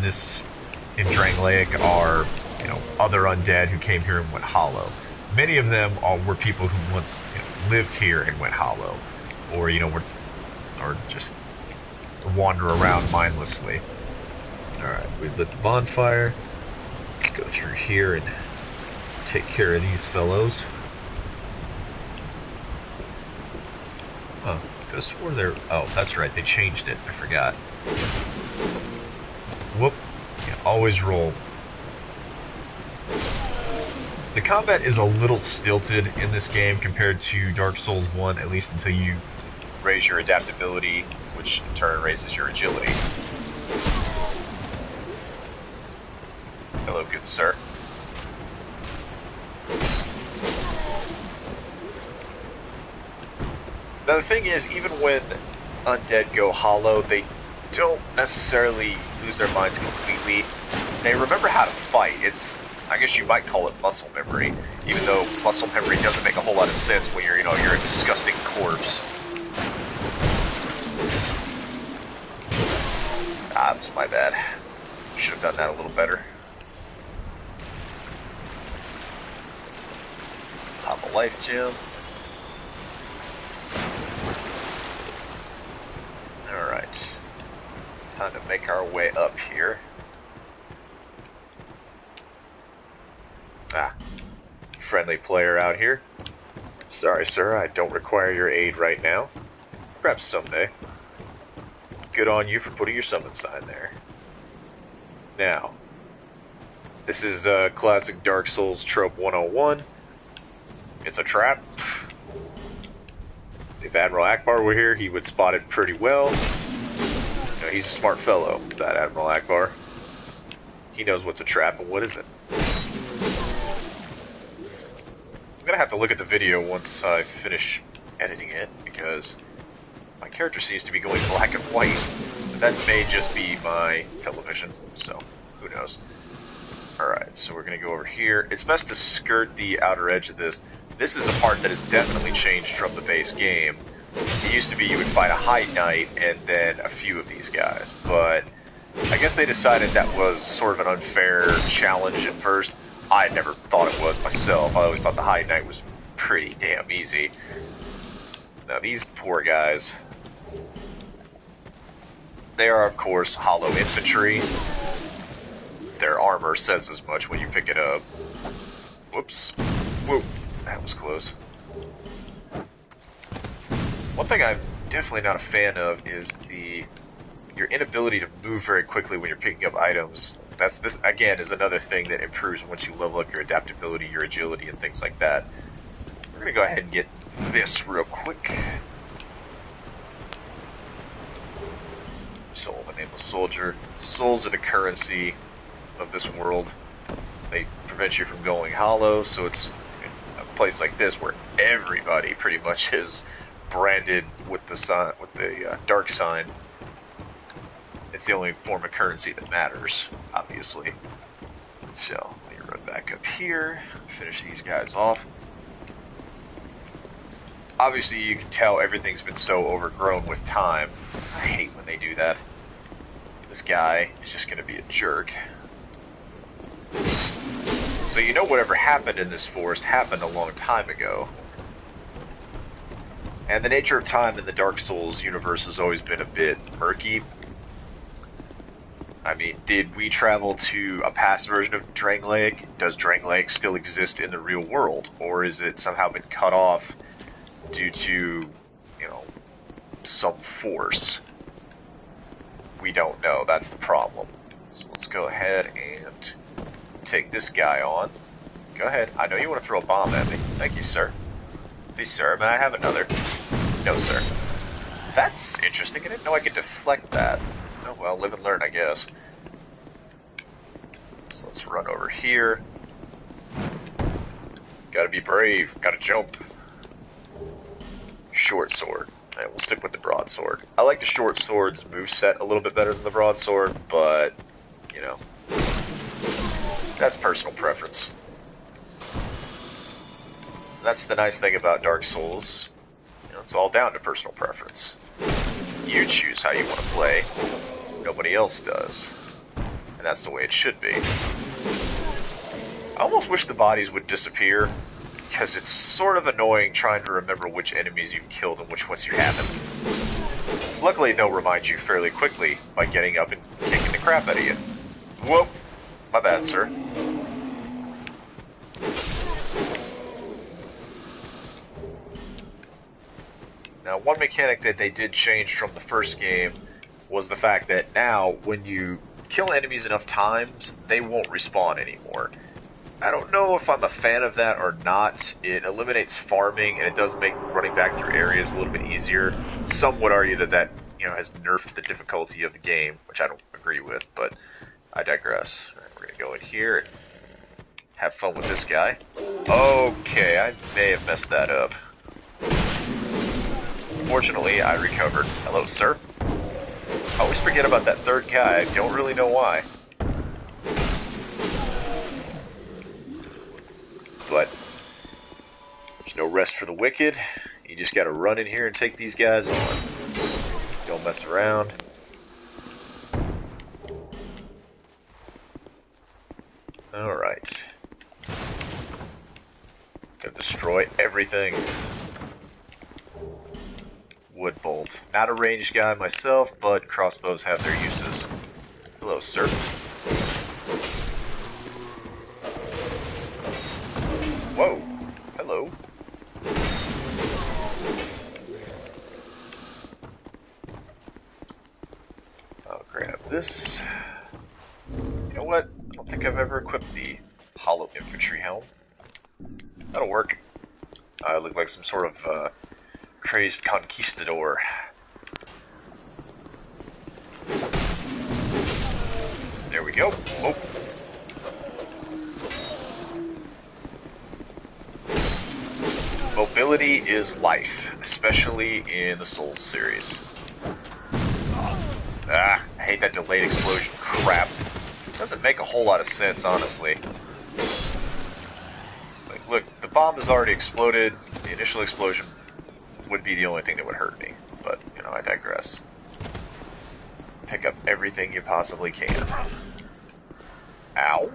Drangleic are, other undead who came here and went hollow. Many of them were people who once lived here and went hollow, or or just wander around mindlessly. All right, we've lit the bonfire. Let's go through here and take care of these fellows. Huh. I swore they're... Oh, that's right, they changed it. I forgot. Whoop. Yeah, always roll. The combat is a little stilted in this game compared to Dark Souls 1, at least until you raise your adaptability, which in turn raises your agility. Hello, good sir. Now the thing is, even when undead go hollow, they don't necessarily lose their minds completely. They remember how to fight. It's, I guess you might call it muscle memory, even though muscle memory doesn't make a whole lot of sense when you're a disgusting corpse. Ah, that's my bad. Should have done that a little better. Pop a life gem. Alright. Time to make our way up here. Ah. Friendly player out here. Sorry, sir, I don't require your aid right now. Perhaps someday. Good on you for putting your summon sign there. Now, this is classic Dark Souls trope 101. It's a trap. If Admiral Akbar were here, he would spot it pretty well. He's a smart fellow, that Admiral Akbar. He knows what's a trap and what isn't. I'm gonna have to look at the video once I finish editing it, because my character seems to be going black and white. But that may just be my television, so who knows. Alright, so we're going to go over here. It's best to skirt the outer edge of this. This is a part that has definitely changed from the base game. It used to be you would fight a High Knight and then a few of these guys, but I guess they decided that was sort of an unfair challenge at first. I never thought it was myself. I always thought the High Knight was pretty damn easy. Now these poor guys, they are of course hollow infantry. Their armor says as much when you pick it up. Whoops. Whoa, that was close. One thing I'm definitely not a fan of is your inability to move very quickly when you're picking up items. This again is another thing that improves once you level up your adaptability, your agility, and things like that. We're gonna go ahead and get this real quick. Soul, the nameless soldier. Souls are the currency of this world. They prevent you from going hollow, so it's a place like this where everybody pretty much is branded with the dark sign. It's the only form of currency that matters, obviously. So, let me run back up here, finish these guys off. Obviously, you can tell everything's been so overgrown with time. I hate when they do that. This guy is just going to be a jerk. So you know whatever happened in this forest happened a long time ago. And the nature of time in the Dark Souls universe has always been a bit murky. I mean, did we travel to a past version of Drangleic? Does Drangleic still exist in the real world? Or is it somehow been cut off due to, you know, some force? We don't know. That's the problem. So let's go ahead and take this guy on. Go ahead. I know you want to throw a bomb at me. Thank you, sir. Please, sir, may I have another? No, sir. That's interesting. I didn't know I could deflect that. Oh well, live and learn, I guess. So let's run over here. Gotta be brave. Gotta jump. Short sword. Alright, we'll stick with the broadsword. I like the short sword's moveset a little bit better than the broadsword, but, you know, that's personal preference. That's the nice thing about Dark Souls. You know, it's all down to personal preference. You choose how you want to play. Nobody else does. And that's the way it should be. I almost wish the bodies would disappear, because it's sort of annoying trying to remember which enemies you've killed and which ones you haven't. Luckily, they'll remind you fairly quickly by getting up and kicking the crap out of you. Whoop! My bad, sir. Now, one mechanic that they did change from the first game was the fact that now, when you kill enemies enough times, they won't respawn anymore. I don't know if I'm a fan of that or not. It eliminates farming, and it does make running back through areas a little bit easier. Some would argue that, you know, has nerfed the difficulty of the game, which I don't agree with, but I digress. All right, we're going to go in here and have fun with this guy. Okay, I may have messed that up. Fortunately, I recovered. Hello, sir. I always forget about that third guy. I don't really know why. But there's no rest for the wicked. You just gotta run in here and take these guys on. Don't mess around. Alright. Gonna destroy everything. Wood bolt. Not a ranged guy myself, but crossbows have their uses. Hello, sir. Whoa. Hello. I'll grab this. You know what? I don't think I've ever equipped the hollow infantry helm. That'll work. I look like some sort of crazed conquistador. There we go. Oh. Humility is life, especially in the Souls series. I hate that delayed explosion crap. Doesn't make a whole lot of sense, honestly. Like, look, the bomb has already exploded. The initial explosion would be the only thing that would hurt me. But, you know, I digress. Pick up everything you possibly can. Ow.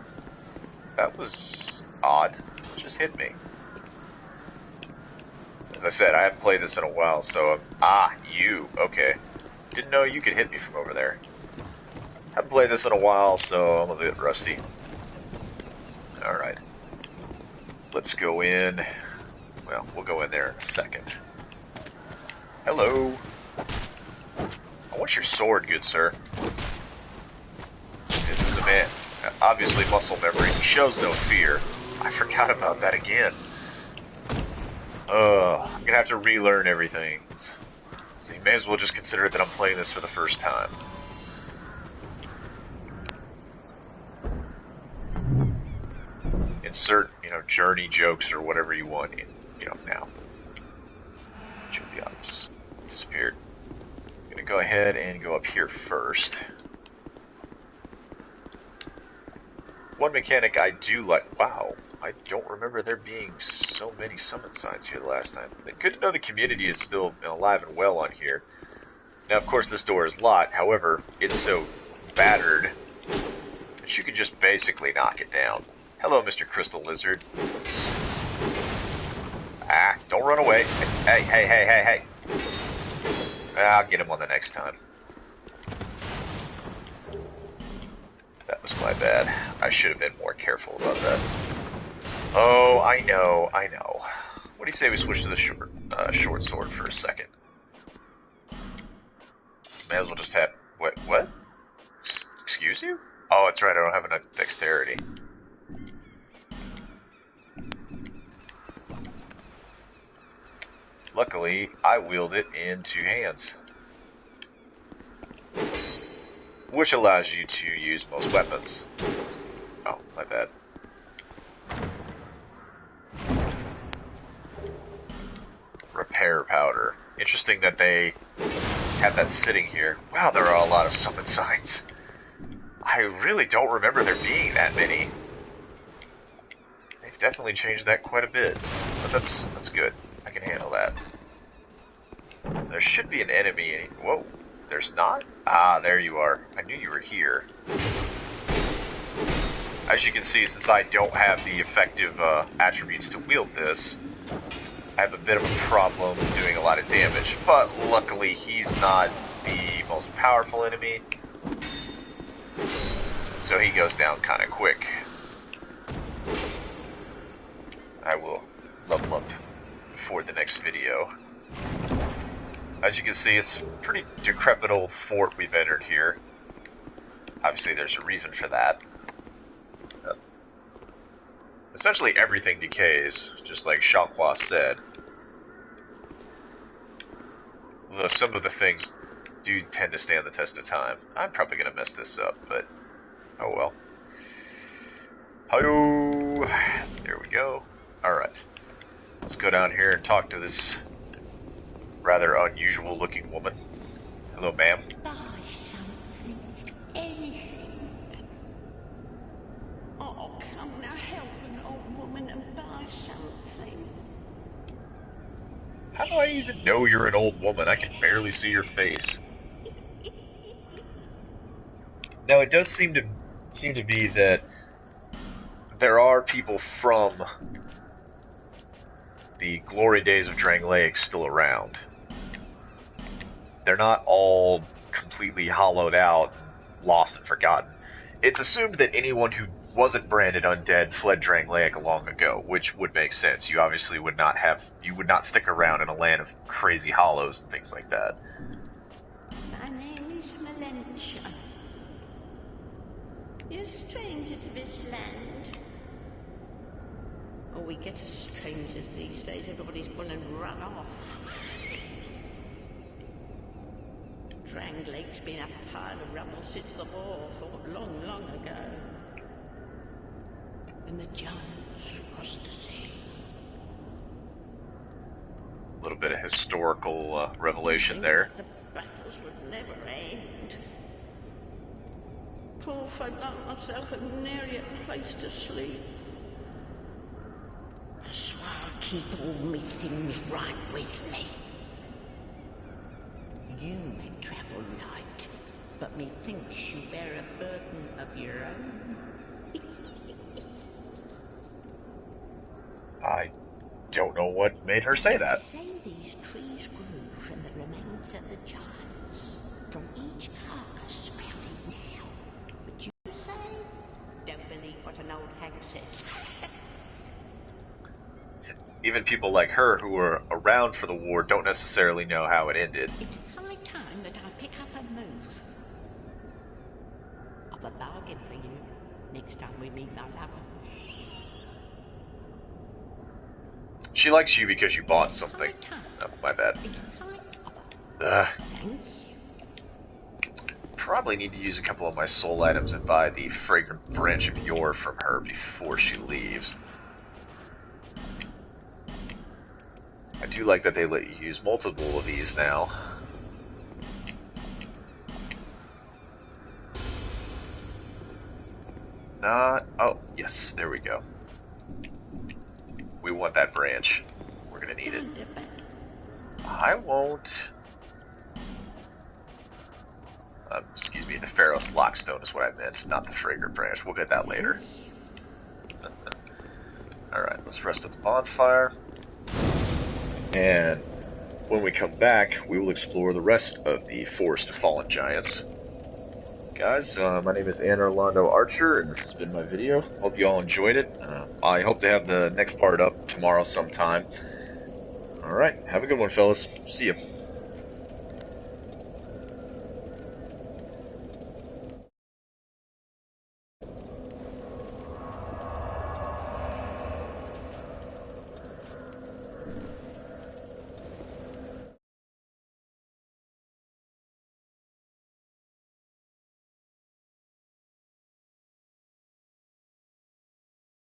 That was odd. It just hit me. As I said, I haven't played this in a while, so... you. Okay. Didn't know you could hit me from over there. Haven't played this in a while, so I'm a bit rusty. Alright. Let's go in. Well, we'll go in there in a second. Hello. I want your sword, good sir. This is a man. Obviously muscle memory. He shows no fear. I forgot about that again. I'm gonna have to relearn everything. So you may as well just consider that I'm playing this for the first time. Insert, you know, journey jokes or whatever you want in, you know, now. Julius disappeared. I'm gonna go ahead and go up here first. One mechanic I do like. Wow, I don't remember there being so many summon signs here the last time. Good to know the community is still alive and well on here. Now, of course, this door is locked. However, it's so battered that you could just basically knock it down. Hello, Mr. Crystal Lizard. Don't run away. Hey. I'll get him on the next time. That was my bad. I should have been more careful about that. Oh, I know. What do you say we switch to the short sword for a second? May as well just have... What? Excuse you? Oh, that's right, I don't have enough dexterity. Luckily, I wield it in two hands. Which allows you to use most weapons. Oh, my bad. Repair powder. Interesting that they have that sitting here. Wow, there are a lot of summon signs. I really don't remember there being that many. They've definitely changed that quite a bit. But that's good. I can handle that. There should be an enemy. Whoa, there's not? Ah, there you are. I knew you were here. As you can see, since I don't have the effective attributes to wield this, I have a bit of a problem doing a lot of damage. But luckily, he's not the most powerful enemy, so he goes down kind of quick. I will level up for the next video. As you can see, it's a pretty decrepit old fort we've entered here. Obviously, there's a reason for that. Essentially, everything decays, just like Shanghua said. Although some of the things do tend to stand the test of time. I'm probably going to mess this up, but oh well. Hi-yo! There we go. Alright. Let's go down here and talk to this rather unusual looking woman. Hello, ma'am. Buy something. Anything. Oh, come now, help an old woman and buy something. How do I even know you're an old woman? I can barely see your face. Now, it does seem to be that there are people from the glory days of Drangleic still around. They're not all completely hollowed out, lost and forgotten. It's assumed that anyone who wasn't branded undead fled Drangleic long ago, which would make sense. You obviously would not stick around in a land of crazy hollows and things like that. My name is Melentia. You're a stranger to this land. Oh, we get as strangers these days. Everybody's gone and run off. Drangleic's been a pile of rubble since the war fought long, long ago. And the giants crossed the sea. little bit of historical revelation there. The battles would never end. Poor folk like myself had nary a place to sleep. I swear I'll keep all me things right with me. You may travel light, but methinks you bear a burden of your own. I don't know what made her say that. Say these trees grew from the remains of the giants, from each carcass sprouted now. But you say, don't believe what an old hag says. Even people like her who were around for the war don't necessarily know how it ended. It's high time that I pick up a move. I've a bargain for you next time we meet my lover. She likes you because you bought something. Oh, my bad. Probably need to use a couple of my soul items and buy the fragrant branch of yore from her before she leaves. I do like that they let you use multiple of these now. Oh, yes, there we go. We want that branch. We're gonna need it. I won't... excuse me, the Pharaoh's Lockstone is what I meant, not the fragrant branch. We'll get that later. Alright, let's rest at the bonfire. And when we come back, we will explore the rest of the Forest of Fallen Giants. Guys, my name is Orlando Archer, and this has been my video. Hope you all enjoyed it. I hope to have the next part up tomorrow sometime. Alright, have a good one, fellas. See ya.